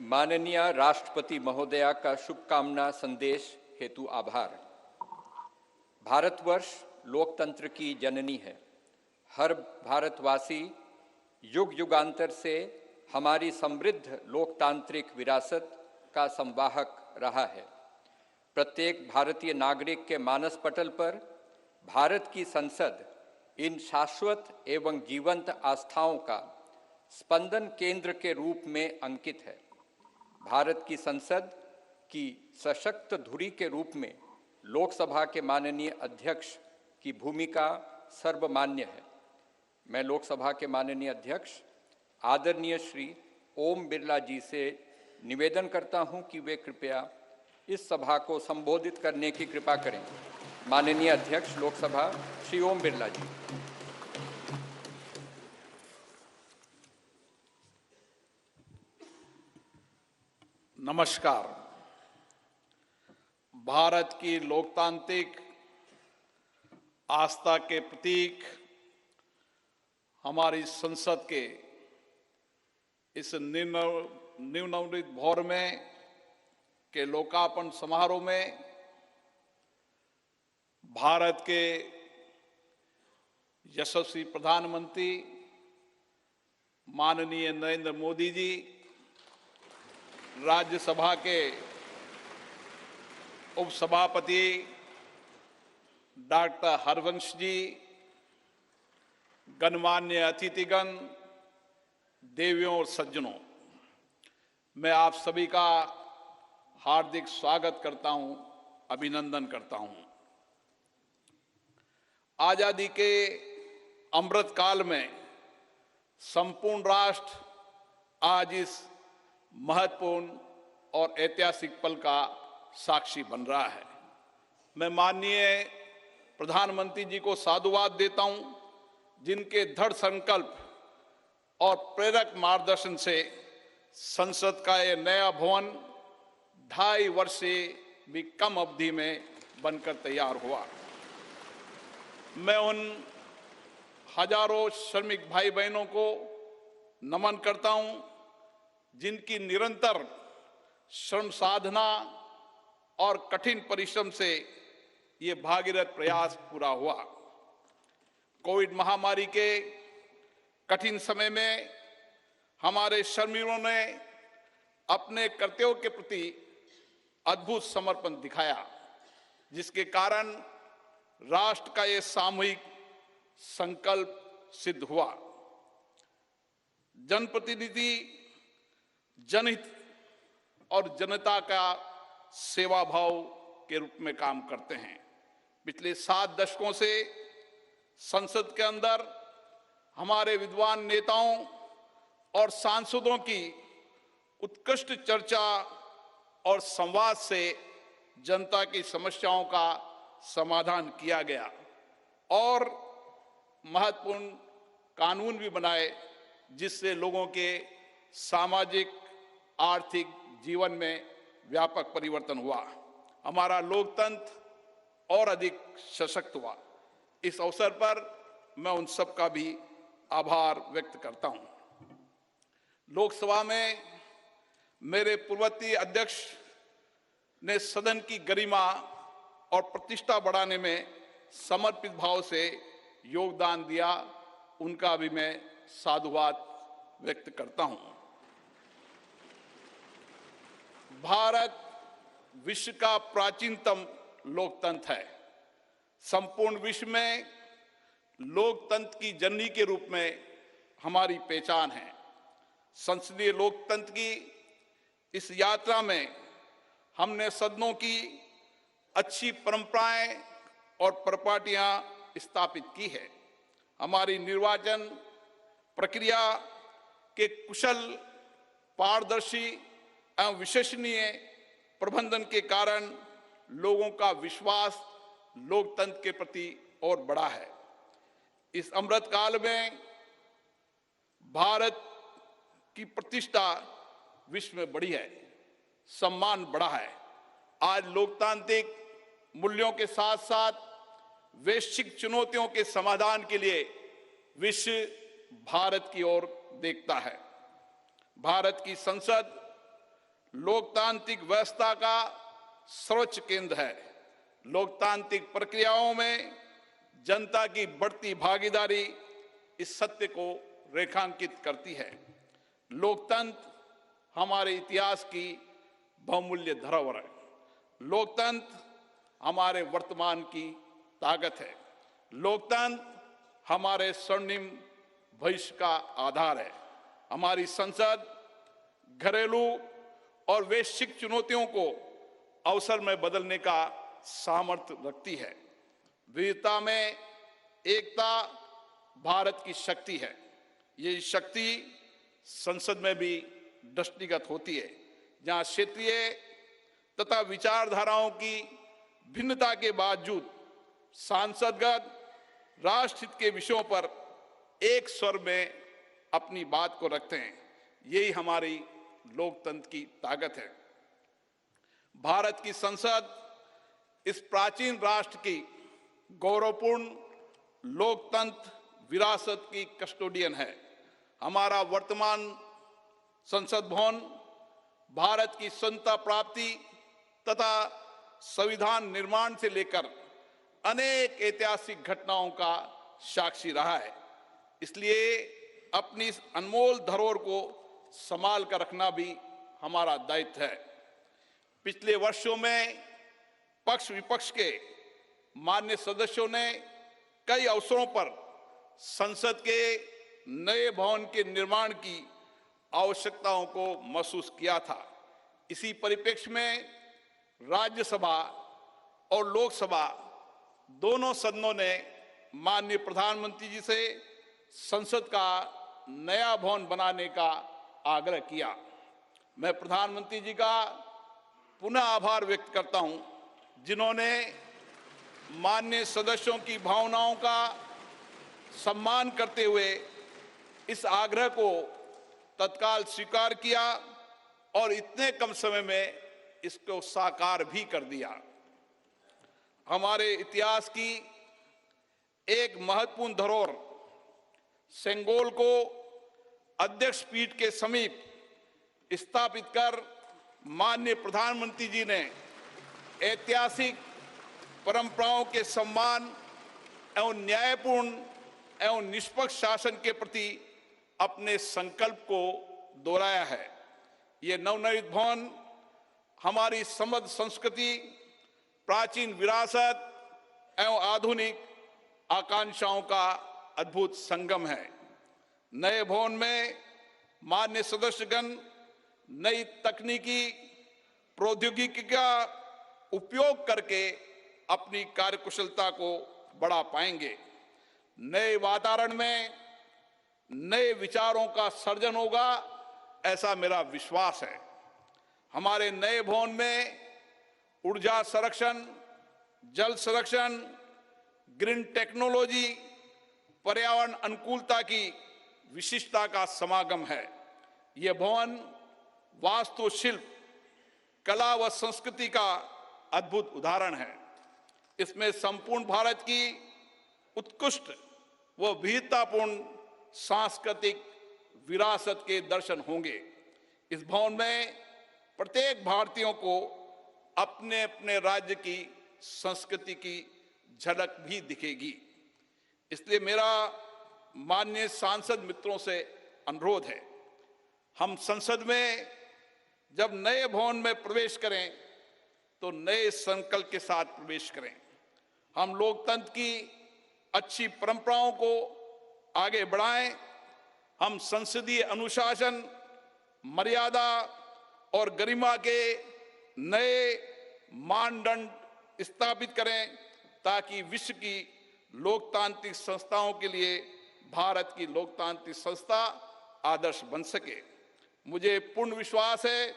माननीय राष्ट्रपति महोदया का शुभकामना संदेश हेतु आभार। भारतवर्ष लोकतंत्र की जननी है। हर भारतवासी युग युगांतर से हमारी समृद्ध लोकतांत्रिक विरासत का संवाहक रहा है। प्रत्येक भारतीय नागरिक के मानस पटल पर भारत की संसद इन शाश्वत एवं जीवंत आस्थाओं का स्पंदन केंद्र के रूप में अंकित है। भारत की संसद की सशक्त धुरी के रूप में लोकसभा के माननीय अध्यक्ष की भूमिका सर्वमान्य है। मैं लोकसभा के माननीय अध्यक्ष आदरणीय श्री ओम बिरला जी से निवेदन करता हूं कि वे कृपया इस सभा को संबोधित करने की कृपा करें। माननीय अध्यक्ष लोकसभा श्री ओम बिरला जी। नमस्कार। भारत की लोकतांत्रिक आस्था के प्रतीक हमारी संसद के इस नवनिर्मित भवन में के लोकार्पण समारोह में भारत के यशस्वी प्रधानमंत्री माननीय नरेंद्र मोदी जी, राज्यसभा के उपसभापति डॉक्टर हरवंश जी, गणमान्य अतिथिगण, देवियों और सज्जनों, मैं आप सभी का हार्दिक स्वागत करता हूं, अभिनंदन करता हूं। आजादी के अमृत काल में संपूर्ण राष्ट्र आज इस महत्वपूर्ण और ऐतिहासिक पल का साक्षी बन रहा है। मैं माननीय प्रधानमंत्री जी को साधुवाद देता हूं, जिनके दृढ़ संकल्प और प्रेरक मार्गदर्शन से संसद का यह नया भवन 2.5 वर्ष से भी कम अवधि में बनकर तैयार हुआ। मैं उन हजारों श्रमिक भाई बहनों को नमन करता हूं, जिनकी निरंतर श्रम साधना और कठिन परिश्रम से ये भागीरथ प्रयास पूरा हुआ। कोविड महामारी के कठिन समय में हमारे श्रमिकों ने अपने कर्तव्यों के प्रति अद्भुत समर्पण दिखाया, जिसके कारण राष्ट्र का ये सामूहिक संकल्प सिद्ध हुआ। जनप्रतिनिधि जनहित और जनता का सेवा भाव के रूप में काम करते हैं। पिछले 7 दशकों से संसद के अंदर हमारे विद्वान नेताओं और सांसदों की उत्कृष्ट चर्चा और संवाद से जनता की समस्याओं का समाधान किया गया और महत्वपूर्ण कानून भी बनाए, जिससे लोगों के सामाजिक आर्थिक जीवन में व्यापक परिवर्तन हुआ। हमारा लोकतंत्र और अधिक सशक्त हुआ। इस अवसर पर मैं उन सब का भी आभार व्यक्त करता हूं। लोकसभा में मेरे पूर्ववर्ती अध्यक्ष ने सदन की गरिमा और प्रतिष्ठा बढ़ाने में समर्पित भाव से योगदान दिया, उनका भी मैं साधुवाद व्यक्त करता हूं। भारत विश्व का प्राचीनतम लोकतंत्र है। संपूर्ण विश्व में लोकतंत्र की जननी के रूप में हमारी पहचान है। संसदीय लोकतंत्र की इस यात्रा में हमने सदनों की अच्छी परंपराएं और परिपाटियां स्थापित की है। हमारी निर्वाचन प्रक्रिया के कुशल, पारदर्शी एवं विश्वसनीय प्रबंधन के कारण लोगों का विश्वास लोकतंत्र के प्रति और बढ़ा है। इस अमृत काल में भारत की प्रतिष्ठा विश्व में बढ़ी है, सम्मान बढ़ा है। आज लोकतांत्रिक मूल्यों के साथ साथ वैश्विक चुनौतियों के समाधान के लिए विश्व भारत की ओर देखता है। भारत की संसद लोकतांत्रिक व्यवस्था का सर्वोच्च केंद्र है। लोकतांत्रिक प्रक्रियाओं में जनता की बढ़ती भागीदारी इस सत्य को रेखांकित करती है। लोकतंत्र हमारे इतिहास की बहुमूल्य धरोहर है। लोकतंत्र हमारे वर्तमान की ताकत है। लोकतंत्र हमारे स्वर्णिम भविष्य का आधार है। हमारी संसद घरेलू और वैश्विक चुनौतियों को अवसर में बदलने का सामर्थ्य रखती है। विविधता में एकता भारत की शक्ति है। ये शक्ति संसद में भी दृष्टिगत होती है, जहां क्षेत्रीय तथा विचारधाराओं की भिन्नता के बावजूद सांसदगण राष्ट्रहित के विषयों पर एक स्वर में अपनी बात को रखते हैं। यही हमारी लोकतंत्र की ताकत है। भारत की संसद इस प्राचीन राष्ट्र की गौरवपूर्ण लोकतंत्र विरासत की कस्टोडियन है। हमारा वर्तमान संसद भवन भारत की स्वतंत्रता प्राप्ति तथा संविधान निर्माण से लेकर अनेक ऐतिहासिक घटनाओं का साक्षी रहा है। इसलिए अपनी इस अनमोल धरोहर को संभाल कर रखना भी हमारा दायित्व है। पिछले वर्षों में पक्ष विपक्ष के मान्य सदस्यों ने कई अवसरों पर संसद के नए भवन के निर्माण की आवश्यकताओं को महसूस किया था। इसी परिप्रेक्ष्य में राज्यसभा और लोकसभा दोनों सदनों ने माननीय प्रधानमंत्री जी से संसद का नया भवन बनाने का आग्रह किया। मैं प्रधानमंत्री जी का पुनः आभार व्यक्त करता हूं, जिन्होंने माननीय सदस्यों की भावनाओं का सम्मान करते हुए इस आग्रह को तत्काल स्वीकार किया और इतने कम समय में इसको साकार भी कर दिया। हमारे इतिहास की एक महत्वपूर्ण धरोहर सेंगोल को अध्यक्ष पीठ के समीप स्थापित कर माननीय प्रधानमंत्री जी ने ऐतिहासिक परंपराओं के सम्मान एवं न्यायपूर्ण एवं निष्पक्ष शासन के प्रति अपने संकल्प को दोहराया है। ये नवनिर्मित भवन हमारी समृद्ध संस्कृति, प्राचीन विरासत एवं आधुनिक आकांक्षाओं का अद्भुत संगम है। नए भवन में माननीय सदस्यगण नई तकनीकी प्रौद्योगिकी का उपयोग करके अपनी कार्यकुशलता को बढ़ा पाएंगे। नए वातावरण में नए विचारों का सर्जन होगा, ऐसा मेरा विश्वास है। हमारे नए भवन में ऊर्जा संरक्षण, जल संरक्षण, ग्रीन टेक्नोलॉजी, पर्यावरण अनुकूलता की विशिष्टता का समागम है। यह भवन वास्तुशिल्प, कला व संस्कृति का अद्भुत उदाहरण है। इसमें संपूर्ण भारत की उत्कृष्ट व विविधतापूर्ण सांस्कृतिक विरासत के दर्शन होंगे। इस भवन में प्रत्येक भारतीयों को अपने अपने राज्य की संस्कृति की झलक भी दिखेगी। इसलिए मेरा माननीय सांसद मित्रों से अनुरोध है, हम संसद में जब नए भवन में प्रवेश करें तो नए संकल्प के साथ प्रवेश करें। हम लोकतंत्र की अच्छी परंपराओं को आगे बढ़ाएं। हम संसदीय अनुशासन, मर्यादा और गरिमा के नए मानदंड स्थापित करें ताकि विश्व की लोकतांत्रिक संस्थाओं के लिए भारत की लोकतांत्रिक संस्था आदर्श बन सके। मुझे पूर्ण विश्वास है,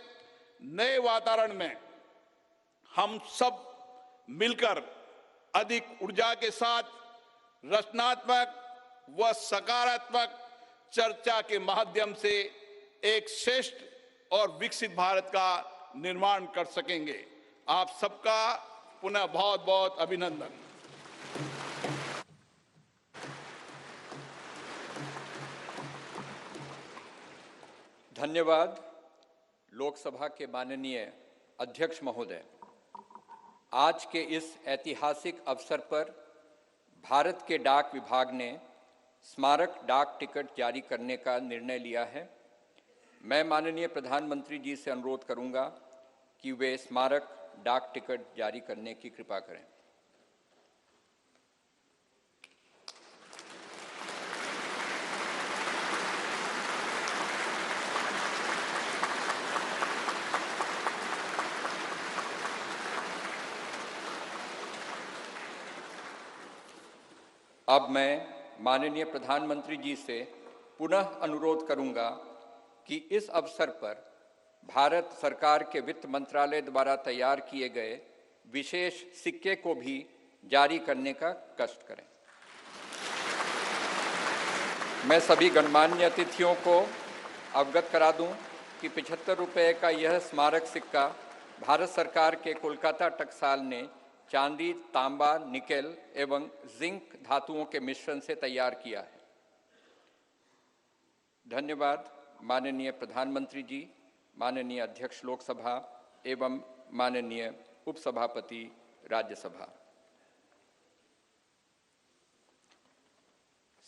नए वातावरण में हम सब मिलकर अधिक ऊर्जा के साथ रचनात्मक व सकारात्मक चर्चा के माध्यम से एक श्रेष्ठ और विकसित भारत का निर्माण कर सकेंगे। आप सबका पुनः बहुत बहुत अभिनंदन। धन्यवाद। लोकसभा के माननीय अध्यक्ष महोदय, आज के इस ऐतिहासिक अवसर पर भारत के डाक विभाग ने स्मारक डाक टिकट जारी करने का निर्णय लिया है। मैं माननीय प्रधानमंत्री जी से अनुरोध करूंगा कि वे स्मारक डाक टिकट जारी करने की कृपा करें। अब मैं माननीय प्रधानमंत्री जी से पुनः अनुरोध करूंगा कि इस अवसर पर भारत सरकार के वित्त मंत्रालय द्वारा तैयार किए गए विशेष सिक्के को भी जारी करने का कष्ट करें। मैं सभी गणमान्य अतिथियों को अवगत करा दूं कि 75 रुपये का यह स्मारक सिक्का भारत सरकार के कोलकाता टकसाल ने चांदी, तांबा, निकेल एवं जिंक धातुओं के मिश्रण से तैयार किया है। धन्यवाद माननीय प्रधानमंत्री जी, माननीय अध्यक्ष लोकसभा एवं माननीय उपसभापति राज्यसभा।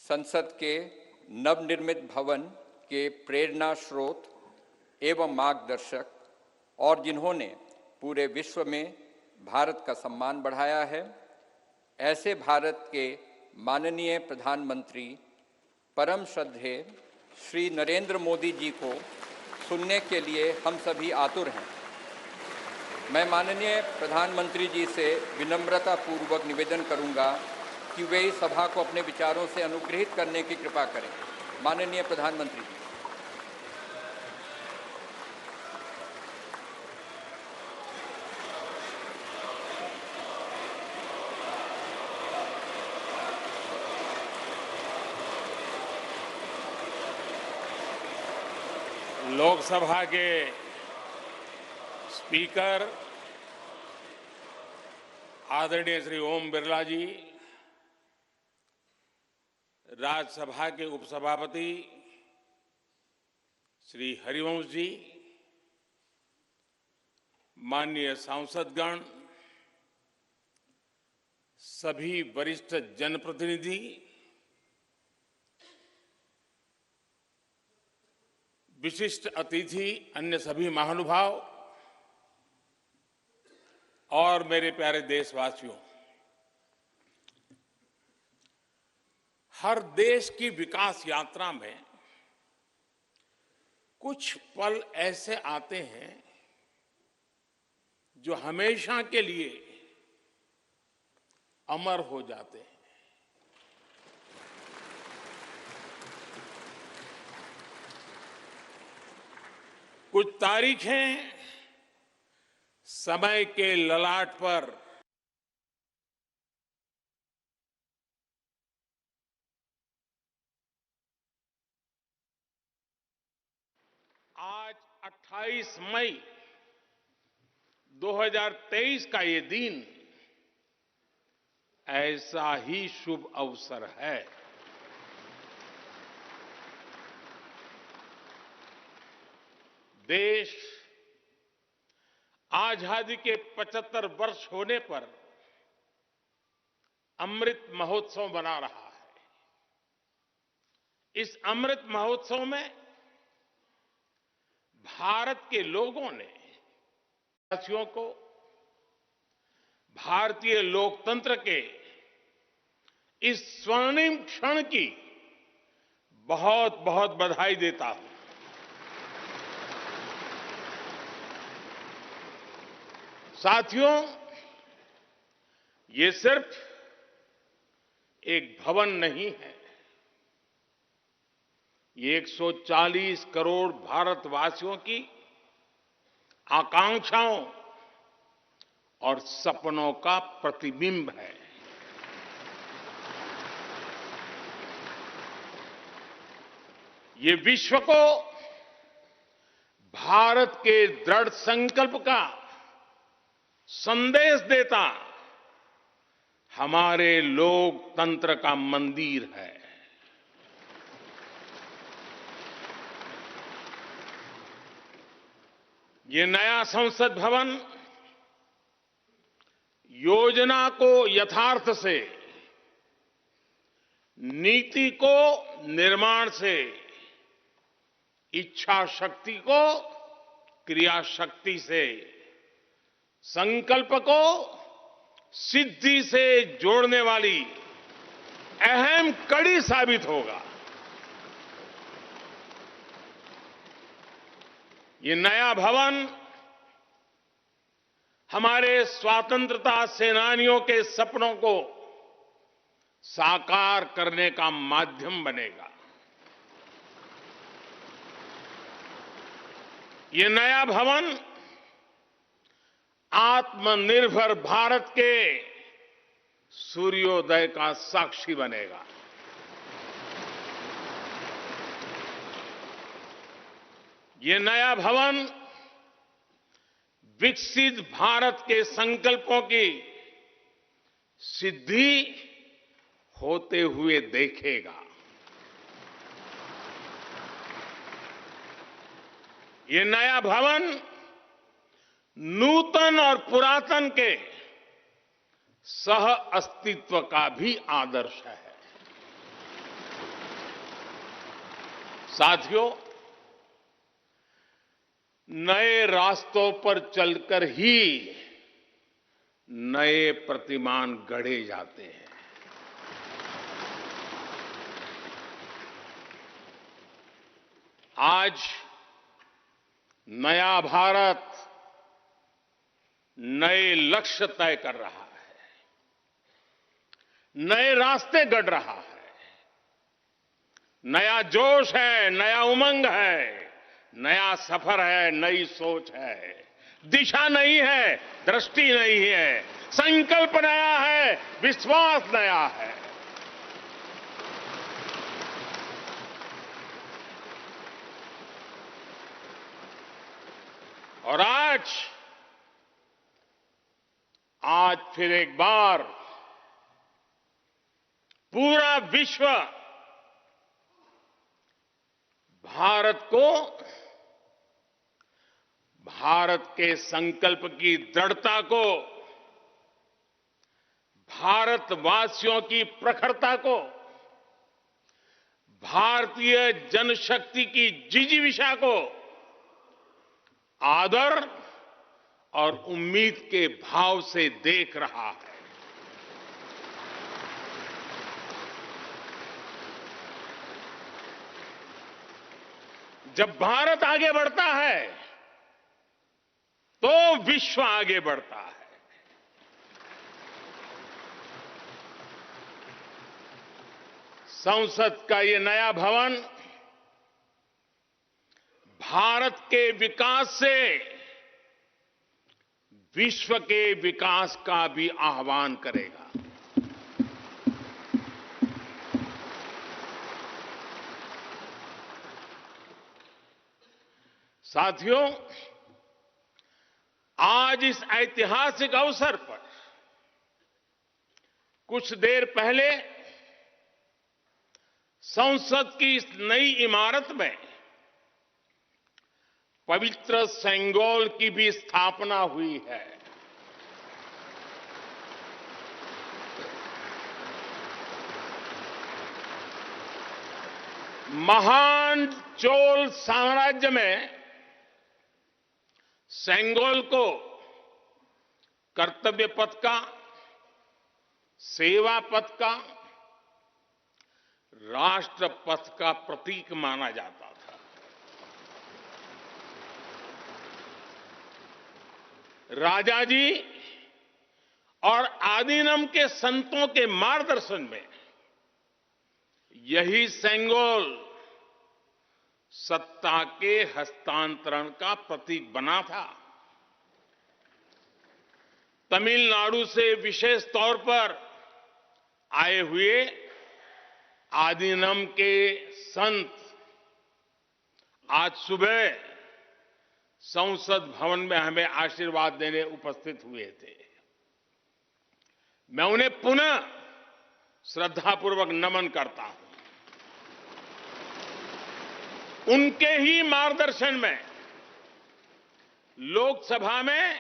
संसद के नवनिर्मित भवन के प्रेरणा स्रोत एवं मार्गदर्शक और जिन्होंने पूरे विश्व में भारत का सम्मान बढ़ाया है, ऐसे भारत के माननीय प्रधानमंत्री परम श्रद्धेय श्री नरेंद्र मोदी जी को सुनने के लिए हम सभी आतुर हैं। मैं माननीय प्रधानमंत्री जी से विनम्रतापूर्वक निवेदन करूंगा कि वे इस सभा को अपने विचारों से अनुग्रहित करने की कृपा करें। माननीय प्रधानमंत्री जी। लोकसभा के स्पीकर आदरणीय श्री ओम बिरला जी, राज्यसभा के उपसभापति श्री हरिवंश जी, माननीय सांसदगण, सभी वरिष्ठ जनप्रतिनिधि, विशिष्ट अतिथि, अन्य सभी महानुभाव और मेरे प्यारे देशवासियों, हर देश की विकास यात्रा में कुछ पल ऐसे आते हैं जो हमेशा के लिए अमर हो जाते हैं। कुछ तारीखें समय के ललाट पर आज 28 मई 2023 का ये दिन ऐसा ही शुभ अवसर है। देश आजादी के 75 वर्ष होने पर अमृत महोत्सव मना रहा है। इस अमृत महोत्सव में भारत के लोगों ने देशवासियों को भारतीय लोकतंत्र के इस स्वर्णिम क्षण की बहुत बहुत बधाई देता हूं। साथियों, ये सिर्फ एक भवन नहीं है, ये 140 करोड़ भारतवासियों की आकांक्षाओं और सपनों का प्रतिबिंब है। ये विश्व को भारत के दृढ़ संकल्प का संदेश देता हमारे लोकतंत्र का मंदिर है। ये नया संसद भवन योजना को यथार्थ से, नीति को निर्माण से, इच्छा शक्ति को क्रिया शक्ति से, संकल्प को सिद्धि से जोड़ने वाली अहम कड़ी साबित होगा। ये नया भवन हमारे स्वतंत्रता सेनानियों के सपनों को साकार करने का माध्यम बनेगा। ये नया भवन आत्मनिर्भर भारत के सूर्योदय का साक्षी बनेगा। ये नया भवन विकसित भारत के संकल्पों की सिद्धि होते हुए देखेगा। ये नया भवन नूतन और पुरातन के सह अस्तित्व का भी आदर्श है। साथियों, नए रास्तों पर चलकर ही नए प्रतिमान गढ़े जाते हैं। आज नया भारत नए लक्ष्य तय कर रहा है, नए रास्ते गढ़ रहा है, नया जोश है, नया उमंग है, नया सफर है, नई सोच है। दिशा नहीं है, दृष्टि नहीं है, संकल्प नया है, विश्वास नया है। और आज फिर एक बार पूरा विश्व भारत को, भारत के संकल्प की दृढ़ता को, भारतवासियों की प्रखरता को, भारतीय जनशक्ति की जिजीविषा को आदर और उम्मीद के भाव से देख रहा है। जब भारत आगे बढ़ता है तो विश्व आगे बढ़ता है। संसद का ये नया भवन भारत के विकास से विश्व के विकास का भी आह्वान करेगा। साथियों, आज इस ऐतिहासिक अवसर पर कुछ देर पहले संसद की इस नई इमारत में पवित्र सेंगोल की भी स्थापना हुई है। महान चोल साम्राज्य में सेंगोल को कर्तव्य पथ का, सेवा पथ का, राष्ट्र पथ का प्रतीक माना जाता था। राजा जी और आदीनम के संतों के मार्गदर्शन में यही सेंगोल सत्ता के हस्तांतरण का प्रतीक बना था। तमिलनाडु से विशेष तौर पर आए हुए आदीनम के संत आज सुबह संसद भवन में हमें आशीर्वाद देने उपस्थित हुए थे। मैं उन्हें पुनः श्रद्धापूर्वक नमन करता हूं। उनके ही मार्गदर्शन में लोकसभा में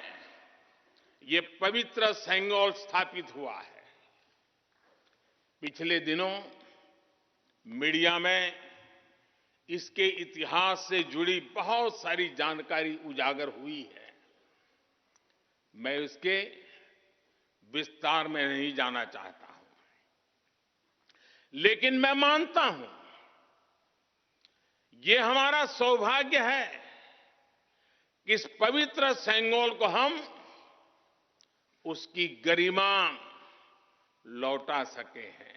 ये पवित्र सेंगोल स्थापित हुआ है। पिछले दिनों मीडिया में इसके इतिहास से जुड़ी बहुत सारी जानकारी उजागर हुई है। मैं इसके विस्तार में नहीं जाना चाहता हूं, लेकिन मैं मानता हूं ये हमारा सौभाग्य है कि इस पवित्र सेंगोल को हम उसकी गरिमा लौटा सके हैं,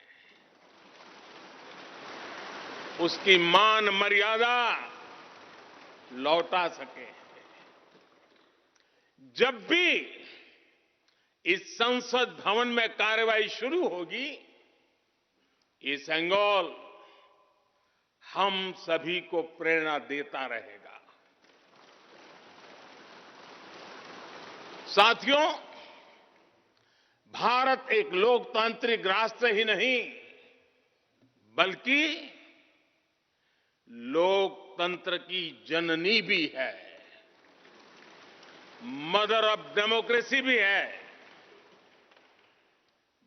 उसकी मान मर्यादा लौटा सके। जब भी इस संसद भवन में कार्यवाही शुरू होगी, ये सेंगोल हम सभी को प्रेरणा देता रहेगा। साथियों, भारत एक लोकतांत्रिक राष्ट्र ही नहीं बल्कि लोकतंत्र की जननी भी है, मदर ऑफ डेमोक्रेसी भी है।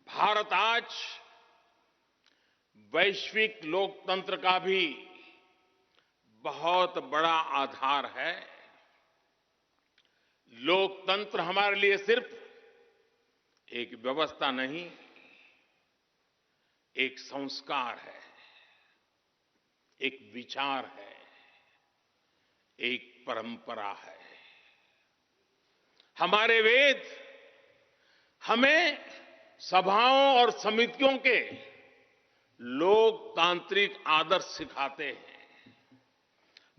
भारत आज वैश्विक लोकतंत्र का भी बहुत बड़ा आधार है। लोकतंत्र हमारे लिए सिर्फ एक व्यवस्था नहीं, एक संस्कार है, एक विचार है, एक परंपरा है। हमारे वेद हमें सभाओं और समितियों के लोकतांत्रिक आदर्श सिखाते हैं।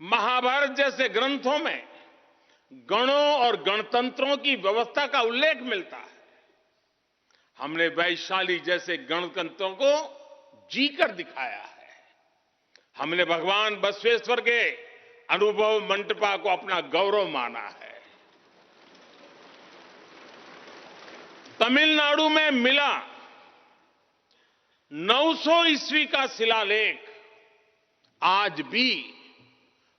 महाभारत जैसे ग्रंथों में गणों और गणतंत्रों की व्यवस्था का उल्लेख मिलता है। हमने वैशाली जैसे गणतंत्रों को जीकर दिखाया है। हमने भगवान बसवेश्वर के अनुभव मंटपा को अपना गौरव माना है। तमिलनाडु में मिला 900 ईस्वी का शिलालेख आज भी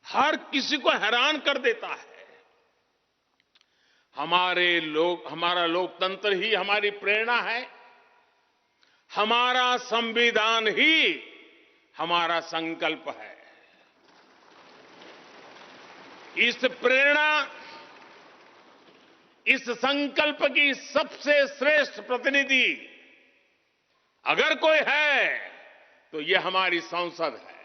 हर किसी को हैरान कर देता है। हमारा लोकतंत्र ही हमारी प्रेरणा है, हमारा संविधान ही हमारा संकल्प है। इस प्रेरणा, इस संकल्प की सबसे श्रेष्ठ प्रतिनिधि अगर कोई है तो ये हमारी संसद है।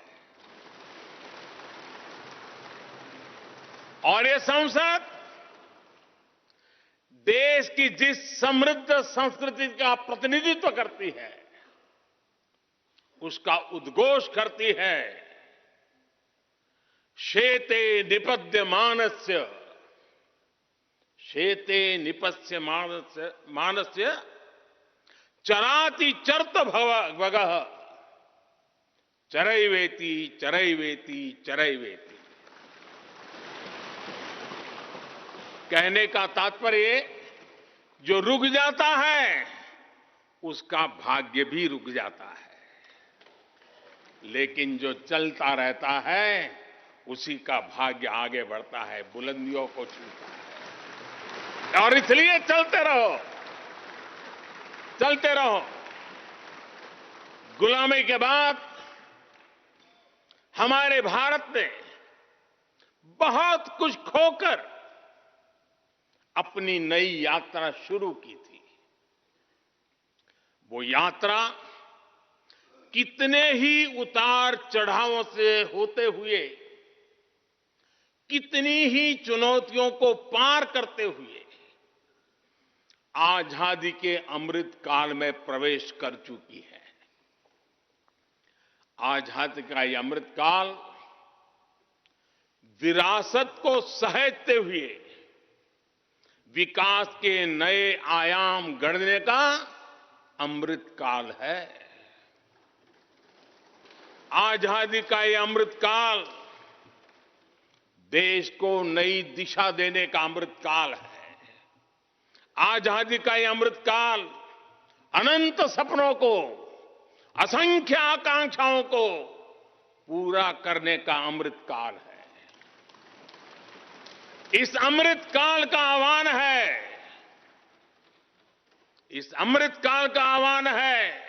और ये संसद देश की जिस समृद्ध संस्कृति का प्रतिनिधित्व करती है, उसका उद्घोष करती है। शेते निपद्यमानस्य, शेते निपस्य मानस्य चराति चर्त भगः चरैवेति चरैवेति चरैवेति। कहने का तात्पर्य, जो रुक जाता है उसका भाग्य भी रुक जाता है, लेकिन जो चलता रहता है उसी का भाग्य आगे बढ़ता है, बुलंदियों को छूता है। और इसलिए चलते रहो, चलते रहो। गुलामी के बाद हमारे भारत ने बहुत कुछ खोकर अपनी नई यात्रा शुरू की थी। वो यात्रा कितने ही उतार चढ़ावों से होते हुए, कितनी ही चुनौतियों को पार करते हुए आजादी के अमृत काल में प्रवेश कर चुकी है। आजादी का ये अमृत काल विरासत को सहेजते हुए विकास के नए आयाम गढ़ने का अमृत काल है। आजादी का ये अमृत काल देश को नई दिशा देने का अमृत काल है। आजादी का ये अमृत काल अनंत सपनों को, असंख्य आकांक्षाओं को पूरा करने का अमृत काल है। इस अमृत काल का आह्वान है, इस अमृत काल का आह्वान है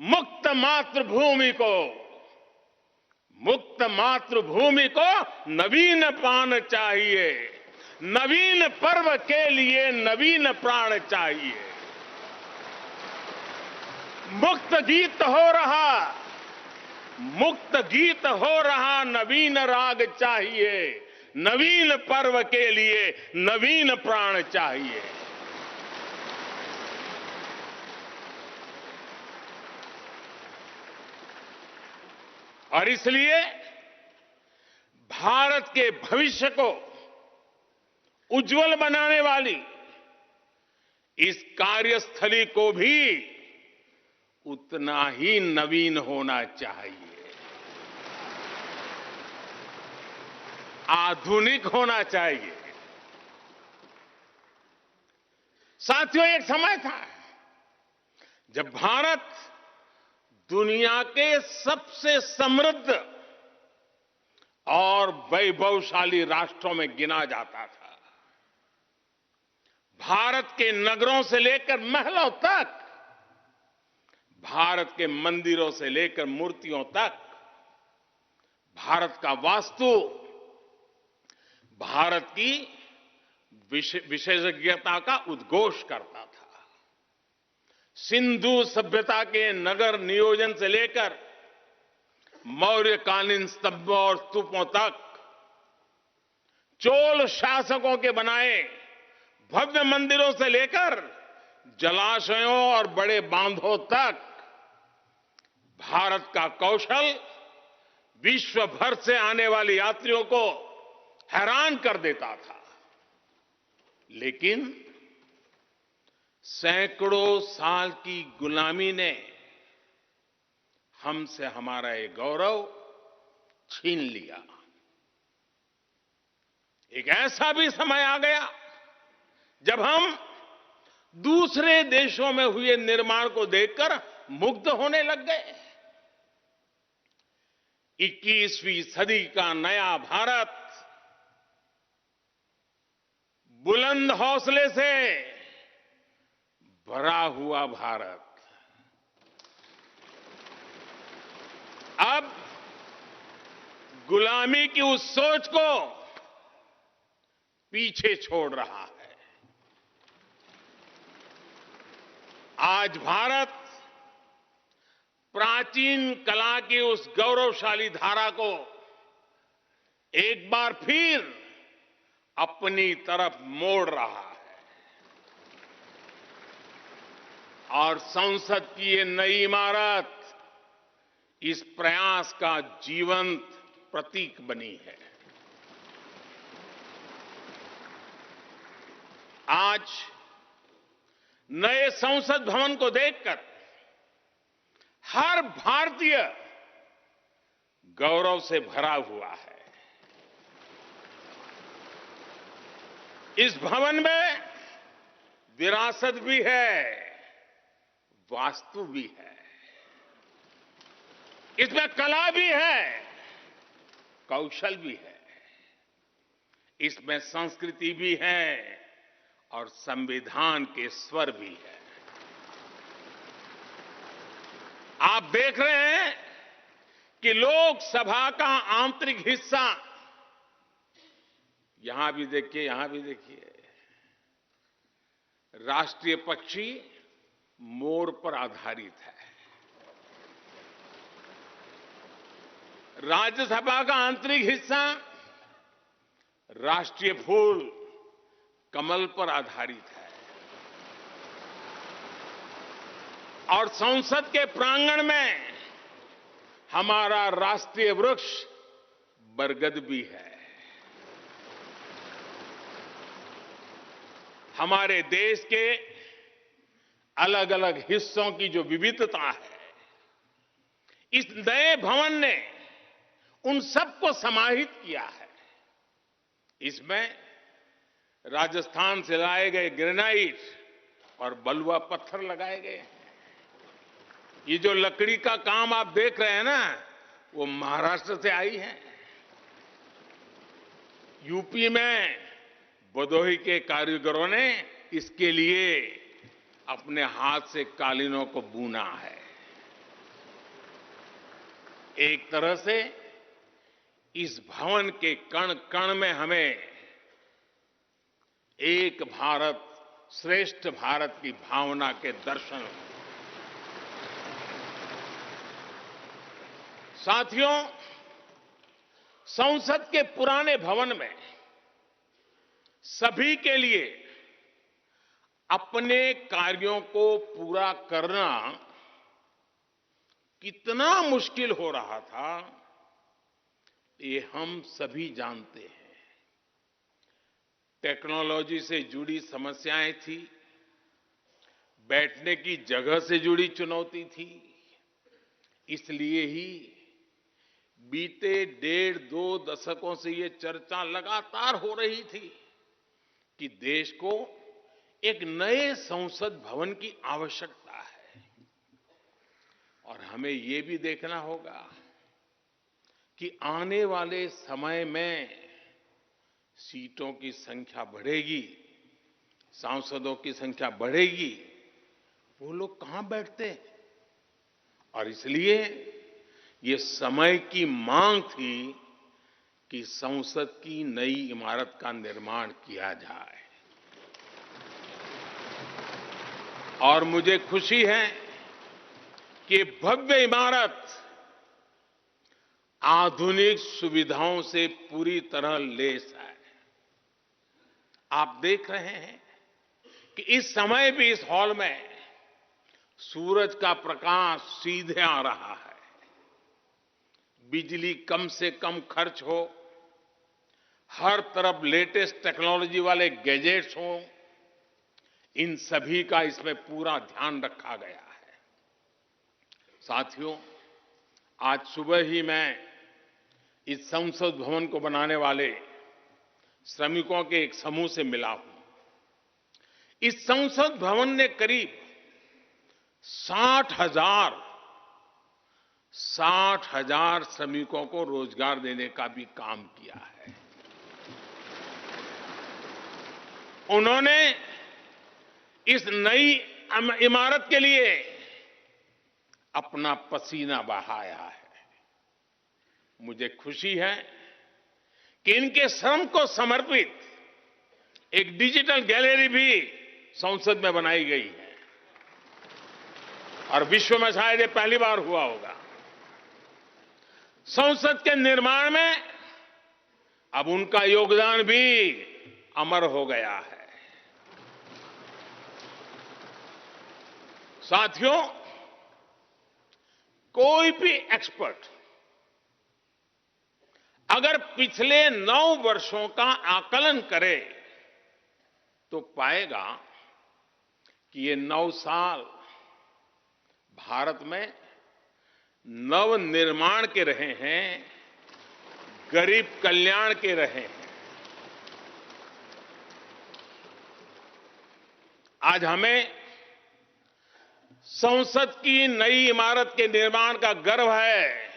मुक्त मातृभूमि को, मुक्त मातृभूमि को नवीन प्राण चाहिए, नवीन पर्व के लिए नवीन प्राण चाहिए। मुक्त गीत हो रहा, मुक्त गीत हो रहा नवीन राग चाहिए, नवीन पर्व के लिए नवीन प्राण चाहिए। और इसलिए भारत के भविष्य को उज्जवल बनाने वाली इस कार्यस्थली को भी उतना ही नवीन होना चाहिए, आधुनिक होना चाहिए। साथियों, एक समय था जब भारत दुनिया के सबसे समृद्ध और वैभवशाली राष्ट्रों में गिना जाता था। भारत के नगरों से लेकर महलों तक, भारत के मंदिरों से लेकर मूर्तियों तक, भारत का वास्तु भारत की विशेषज्ञता का उद्घोष करता था। सिंधु सभ्यता के नगर नियोजन से लेकर मौर्यकालीन स्तंभों और स्तूपों तक, चोल शासकों के बनाए भव्य मंदिरों से लेकर जलाशयों और बड़े बांधों तक भारत का कौशल विश्व भर से आने वाले यात्रियों को हैरान कर देता था। लेकिन सैकड़ों साल की गुलामी ने हमसे हमारा ये गौरव छीन लिया। एक ऐसा भी समय आ गया जब हम दूसरे देशों में हुए निर्माण को देखकर मुग्ध होने लग गए। 21वीं सदी का नया भारत बुलंद हौसले से भरा हुआ भारत अब गुलामी की उस सोच को पीछे छोड़ रहा है। आज भारत प्राचीन कला की उस गौरवशाली धारा को एक बार फिर अपनी तरफ मोड़ रहा है और संसद की ये नई इमारत इस प्रयास का जीवंत प्रतीक बनी है। आज नए संसद भवन को देखकर हर भारतीय गौरव से भरा हुआ है। इस भवन में विरासत भी है, वास्तु भी है, इसमें कला भी है, कौशल भी है, इसमें संस्कृति भी है और संविधान के स्वर भी है। आप देख रहे हैं कि लोकसभा का आंतरिक हिस्सा, यहां भी देखिए, यहां भी देखिए, राष्ट्रीय पक्षी मोर पर आधारित है। राज्यसभा का आंतरिक हिस्सा राष्ट्रीय फूल कमल पर आधारित है और संसद के प्रांगण में हमारा राष्ट्रीय वृक्ष बरगद भी है। हमारे देश के अलग अलग हिस्सों की जो विविधता है, इस नए भवन ने उन सबको समाहित किया है। इसमें राजस्थान से लाए गए ग्रेनाइट और बलुआ पत्थर लगाए गए हैं। ये जो लकड़ी का काम आप देख रहे हैं ना, वो महाराष्ट्र से आई है। यूपी में भदोही के कारीगरों ने इसके लिए अपने हाथ से कालीनों को बुना है। एक तरह से इस भवन के कण कण में हमें एक भारत श्रेष्ठ भारत की भावना के दर्शन। साथियों, संसद के पुराने भवन में सभी के लिए अपने कार्यों को पूरा करना कितना मुश्किल हो रहा था, ये हम सभी जानते हैं। टेक्नोलॉजी से जुड़ी समस्याएं थी, बैठने की जगह से जुड़ी चुनौती थी। इसलिए ही बीते 1.5-2 दशकों से ये चर्चा लगातार हो रही थी कि देश को एक नए संसद भवन की आवश्यकता है। और हमें ये भी देखना होगा कि आने वाले समय में सीटों की संख्या बढ़ेगी, सांसदों की संख्या बढ़ेगी, वो लोग कहां बैठते हैं? और इसलिए ये समय की मांग थी कि संसद की नई इमारत का निर्माण किया जाए। और मुझे खुशी है कि भव्य इमारत आधुनिक सुविधाओं से पूरी तरह लैस है। आप देख रहे हैं कि इस समय भी इस हॉल में सूरज का प्रकाश सीधे आ रहा है, बिजली कम से कम खर्च हो, हर तरफ लेटेस्ट टेक्नोलॉजी वाले गैजेट्स हों, इन सभी का इसमें पूरा ध्यान रखा गया है। साथियों, आज सुबह ही मैं इस संसद भवन को बनाने वाले श्रमिकों के एक समूह से मिला हूं। इस संसद भवन ने करीब 60,000 श्रमिकों को रोजगार देने का भी काम किया है। उन्होंने इस नई इमारत के लिए अपना पसीना बहाया है। मुझे खुशी है कि इनके श्रम को समर्पित एक डिजिटल गैलरी भी संसद में बनाई गई है और विश्व में शायद ये पहली बार हुआ होगा। संसद के निर्माण में अब उनका योगदान भी अमर हो गया है। साथियों, कोई भी एक्सपर्ट अगर पिछले 9 वर्षों का आकलन करे तो पाएगा कि ये 9 साल भारत में नव निर्माण के रहे हैं, गरीब कल्याण के रहे हैं। आज हमें संसद की नई इमारत के निर्माण का गर्व है,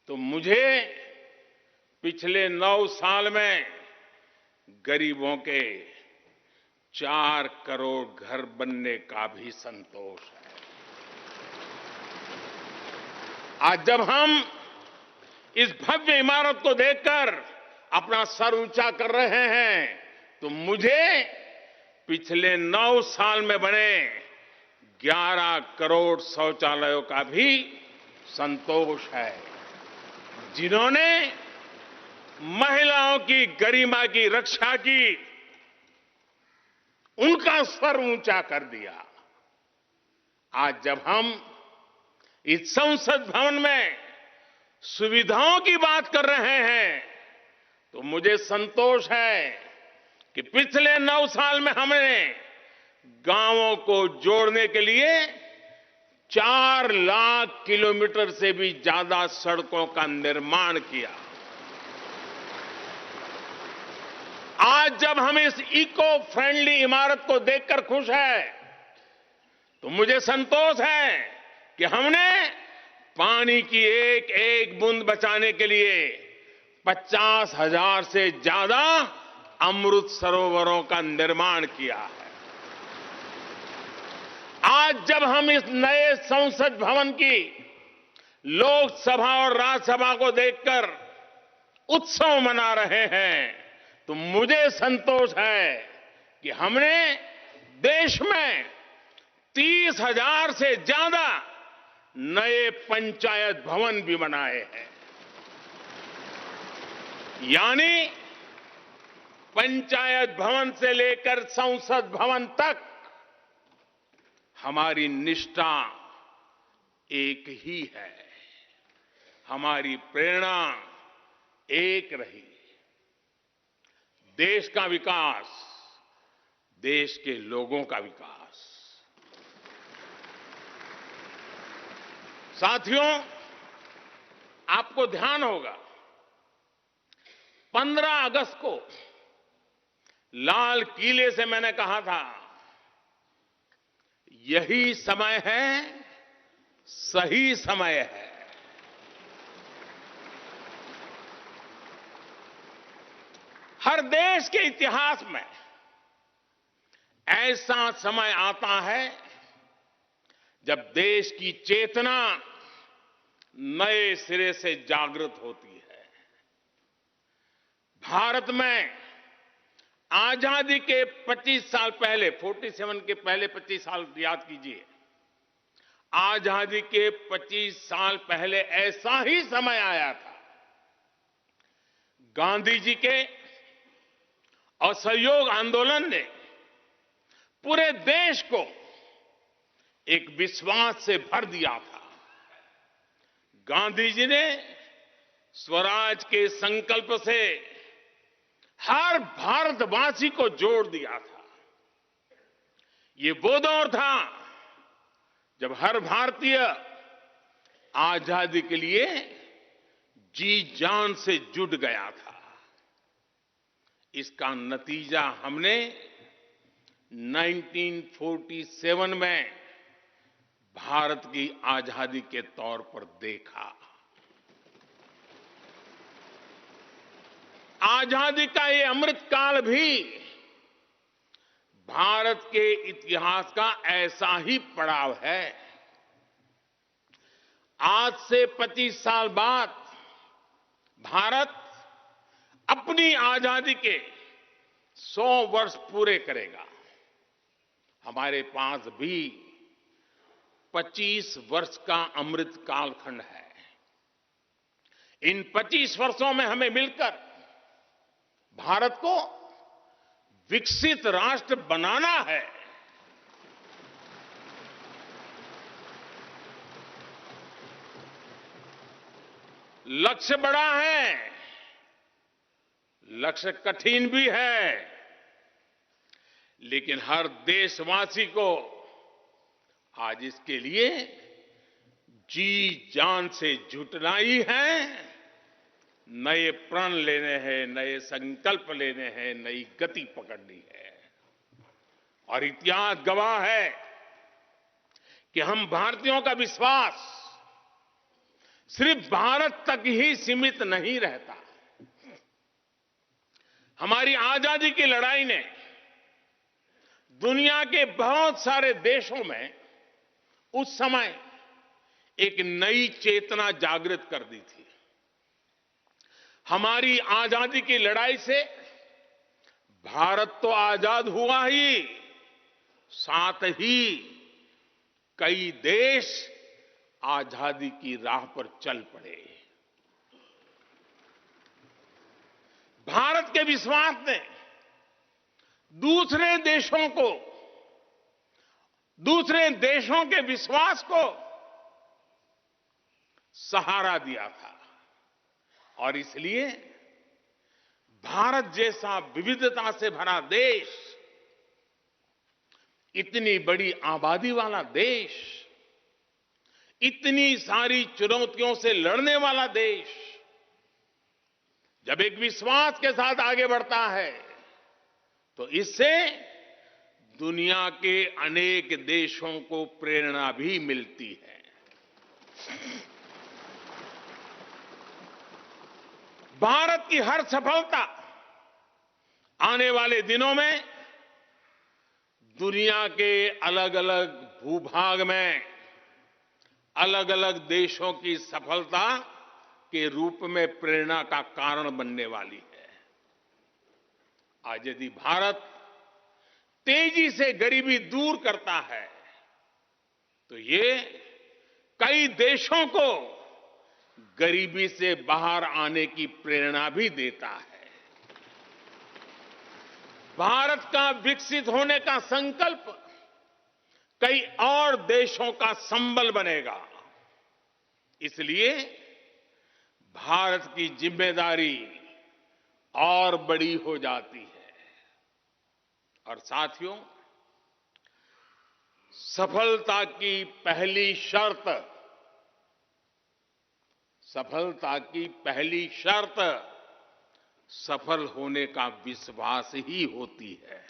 तो मुझे पिछले 9 साल में गरीबों के 4 करोड़ घर बनने का भी संतोष है। आज जब हम इस भव्य इमारत को देखकर अपना सर ऊंचा कर रहे हैं, तो मुझे पिछले 9 साल में बने 11 करोड़ शौचालयों का भी संतोष है, जिन्होंने महिलाओं की गरिमा की रक्षा की, उनका सर ऊंचा कर दिया। आज जब हम इस संसद भवन में सुविधाओं की बात कर रहे हैं, तो मुझे संतोष है कि पिछले 9 साल में हमने गांवों को जोड़ने के लिए 4 लाख किलोमीटर से भी ज्यादा सड़कों का निर्माण किया। आज जब हम इस इको फ्रेंडली इमारत को देखकर खुश है, तो मुझे संतोष है कि हमने पानी की एक एक बूंद बचाने के लिए 50,000 से ज्यादा अमृत सरोवरों का निर्माण किया है। आज जब हम इस नए संसद भवन की लोकसभा और राज्यसभा को देखकर उत्सव मना रहे हैं, तो मुझे संतोष है कि हमने देश में 30,000 से ज्यादा नए पंचायत भवन भी बनाए हैं। यानी पंचायत भवन से लेकर संसद भवन तक हमारी निष्ठा एक ही है, हमारी प्रेरणा एक रही। देश का विकास, देश के लोगों का विकास। साथियों, आपको ध्यान होगा 15 अगस्त को लाल किले से मैंने कहा था, यही समय है, सही समय है। हर देश के इतिहास में ऐसा समय आता है जब देश की चेतना नए सिरे से जागृत होती है। भारत में आजादी के 25 साल पहले, 47 के पहले 25 साल याद कीजिए, आजादी के 25 साल पहले ऐसा ही समय आया था। गांधी जी के असहयोग आंदोलन ने पूरे देश को एक विश्वास से भर दिया था। गांधी जी ने स्वराज के संकल्प से हर भारतवासी को जोड़ दिया था। ये वो दौर था जब हर भारतीय आजादी के लिए जी जान से जुट गया था। इसका नतीजा हमने 1947 में भारत की आजादी के तौर पर देखा। आजादी का ये अमृतकाल भी भारत के इतिहास का ऐसा ही पड़ाव है। आज से 25 साल बाद भारत अपनी आजादी के 100 वर्ष पूरे करेगा। हमारे पास भी 25 वर्ष का अमृत कालखंड है। इन 25 वर्षों में हमें मिलकर भारत को विकसित राष्ट्र बनाना है। लक्ष्य बड़ा है, लक्ष्य कठिन भी है, लेकिन हर देशवासी को आज इसके लिए जी जान से जुटना ही है। नए प्रण लेने हैं, नए संकल्प लेने हैं, नई गति पकड़नी है। और इतिहास गवाह है कि हम भारतीयों का विश्वास सिर्फ भारत तक ही सीमित नहीं रहता। हमारी आजादी की लड़ाई ने दुनिया के बहुत सारे देशों में उस समय एक नई चेतना जागृत कर दी थी। हमारी आजादी की लड़ाई से भारत तो आजाद हुआ ही, साथ ही कई देश आजादी की राह पर चल पड़े। भारत के विश्वास ने दूसरे देशों के विश्वास को सहारा दिया था। और इसलिए भारत जैसा विविधता से भरा देश, इतनी बड़ी आबादी वाला देश, इतनी सारी चुनौतियों से लड़ने वाला देश जब एक विश्वास के साथ आगे बढ़ता है तो इससे दुनिया के अनेक देशों को प्रेरणा भी मिलती है। भारत की हर सफलता आने वाले दिनों में दुनिया के अलग अलग भूभाग में अलग अलग देशों की सफलता के रूप में प्रेरणा का कारण बनने वाली है। आज यदि भारत तेजी से गरीबी दूर करता है तो ये कई देशों को गरीबी से बाहर आने की प्रेरणा भी देता है। भारत का विकसित होने का संकल्प कई और देशों का संबल बनेगा। इसलिए भारत की जिम्मेदारी और बड़ी हो जाती है। और साथियों, सफलता की पहली शर्त सफल होने का विश्वास ही होती है।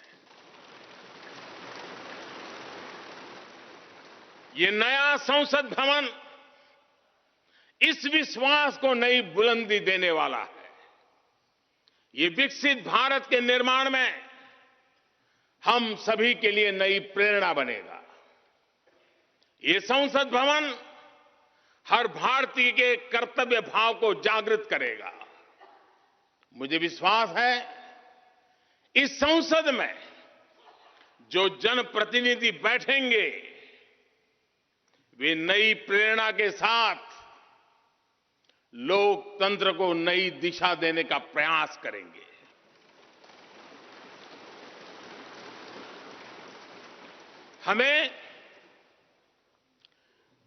ये नया संसद भवन इस विश्वास को नई बुलंदी देने वाला है। ये विकसित भारत के निर्माण में हम सभी के लिए नई प्रेरणा बनेगा। ये संसद भवन हर भारतीय के कर्तव्य भाव को जागृत करेगा। मुझे विश्वास है इस संसद में जो जनप्रतिनिधि बैठेंगे वे नई प्रेरणा के साथ लोकतंत्र को नई दिशा देने का प्रयास करेंगे। हमें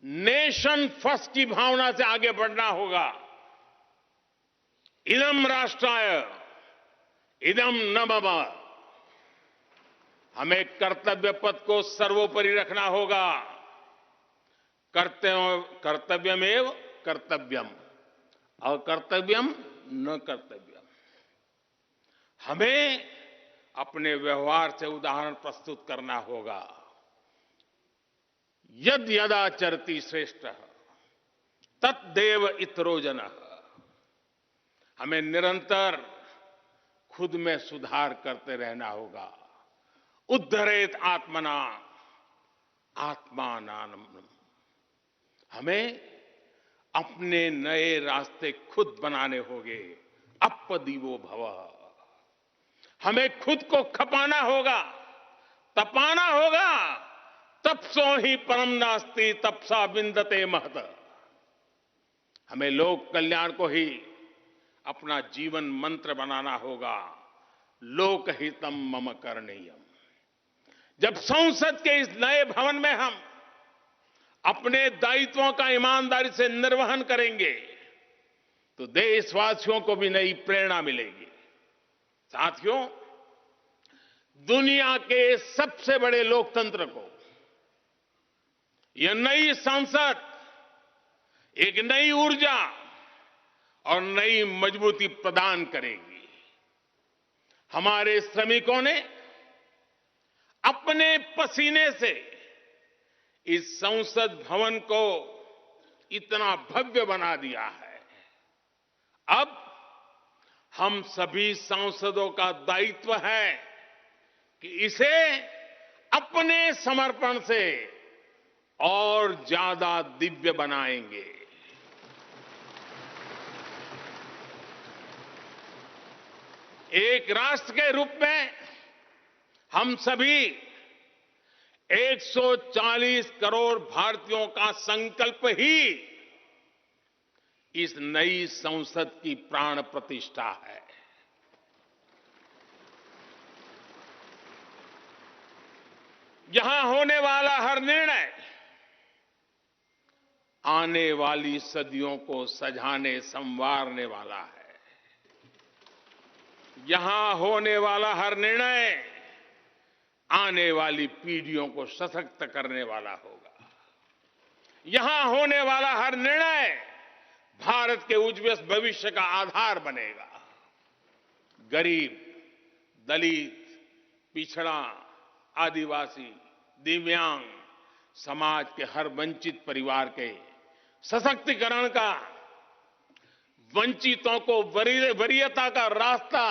नेशन फर्स्ट की भावना से आगे बढ़ना होगा। इदम राष्ट्राय इदम न मम। हमें कर्तव्य पथ को सर्वोपरि रखना होगा। कर्तव्यमेव कर्तव्यम, अकर्तव्यम न कर्तव्यम। हमें अपने व्यवहार से उदाहरण प्रस्तुत करना होगा। यद यदाचरति श्रेष्ठ तत्देव इतरो जनः। हमें निरंतर खुद में सुधार करते रहना होगा। उद्धरेत आत्मना आत्मानानम। हमें अपने नए रास्ते खुद बनाने होंगे। अपदीवो भव। हमें खुद को खपाना होगा, तपाना होगा। तपसो ही परम नास्ति तपसा विंदते महत। हमें लोक कल्याण को ही अपना जीवन मंत्र बनाना होगा। लोकहितम मम करणीयम। जब संसद के इस नए भवन में हम अपने दायित्वों का ईमानदारी से निर्वहन करेंगे तो देशवासियों को भी नई प्रेरणा मिलेगी। साथियों, दुनिया के सबसे बड़े लोकतंत्र को यह नई संसद एक नई ऊर्जा और नई मजबूती प्रदान करेगी। हमारे श्रमिकों ने अपने पसीने से इस संसद भवन को इतना भव्य बना दिया है। अब हम सभी सांसदों का दायित्व है कि इसे अपने समर्पण से और ज्यादा दिव्य बनाएंगे। एक राष्ट्र के रूप में हम सभी 140 करोड़ भारतीयों का संकल्प ही इस नई संसद की प्राण प्रतिष्ठा है। यहां होने वाला हर निर्णय आने वाली सदियों को सजाने संवारने वाला है। यहां होने वाला हर निर्णय आने वाली पीढ़ियों को सशक्त करने वाला होगा। यहां होने वाला हर निर्णय भारत के उज्ज्वल भविष्य का आधार बनेगा। गरीब, दलित, पिछड़ा, आदिवासी, दिव्यांग समाज के हर वंचित परिवार के सशक्तिकरण का, वंचितों को वरीयता का रास्ता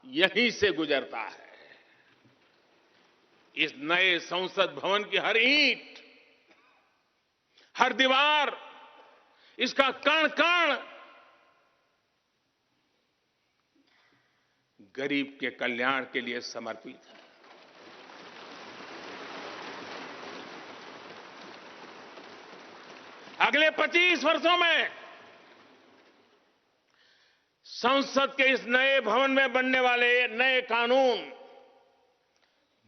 यहीं से गुजरता है। इस नए संसद भवन की हर ईंट, हर दीवार, इसका कण कण गरीब के कल्याण के लिए समर्पित है। अगले 25 वर्षों में संसद के इस नए भवन में बनने वाले नए कानून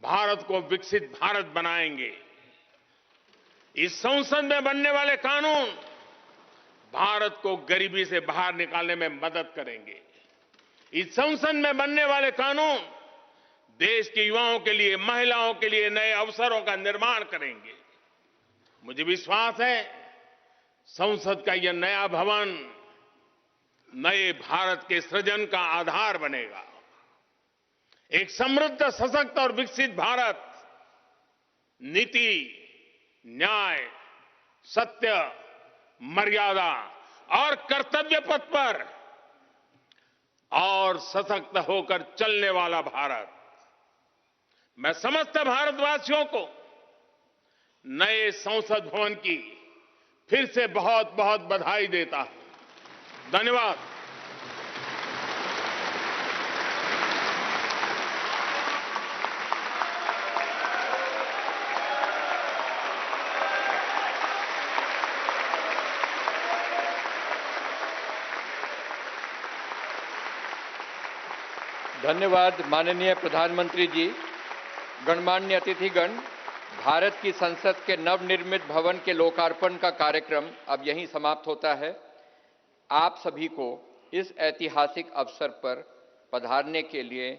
भारत को विकसित भारत बनाएंगे। इस संसद में बनने वाले कानून भारत को गरीबी से बाहर निकालने में मदद करेंगे। इस संसद में बनने वाले कानून देश के युवाओं के लिए, महिलाओं के लिए नए अवसरों का निर्माण करेंगे। मुझे विश्वास है संसद का यह नया भवन नए भारत के सृजन का आधार बनेगा। एक समृद्ध, सशक्त और विकसित भारत नीति, न्याय, सत्य, मर्यादा और कर्तव्य पथ पर और सशक्त होकर चलने वाला भारत। मैं समस्त भारतवासियों को नए संसद भवन की फिर से बहुत बहुत बधाई देता हूं। धन्यवाद। धन्यवाद माननीय प्रधानमंत्री जी। गणमान्य अतिथिगण, भारत की संसद के नवनिर्मित भवन के लोकार्पण का कार्यक्रम अब यहीं समाप्त होता है। आप सभी को इस ऐतिहासिक अवसर पर पधारने के लिए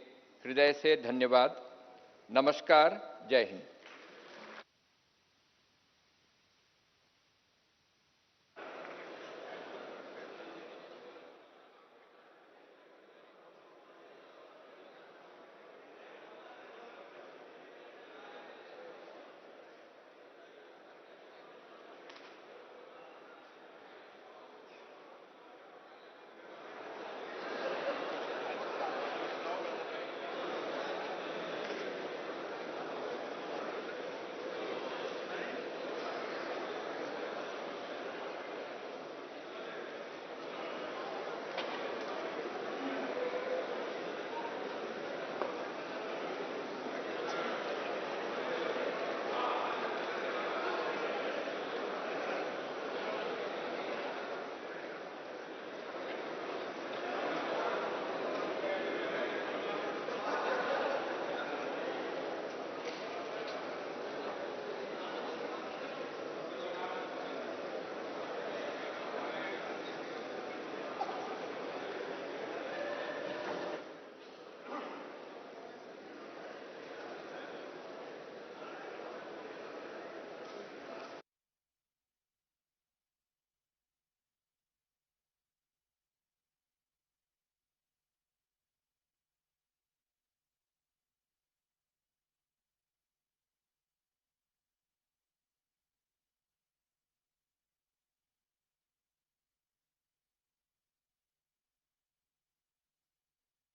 हृदय से धन्यवाद। नमस्कार। जय हिंद।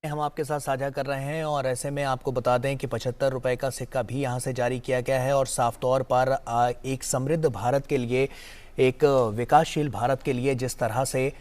हम आपके साथ साझा कर रहे हैं और ऐसे में आपको बता दें कि 75 रुपए का सिक्का भी यहां से जारी किया गया है और साफ तौर पर एक समृद्ध भारत के लिए, एक विकासशील भारत के लिए जिस तरह से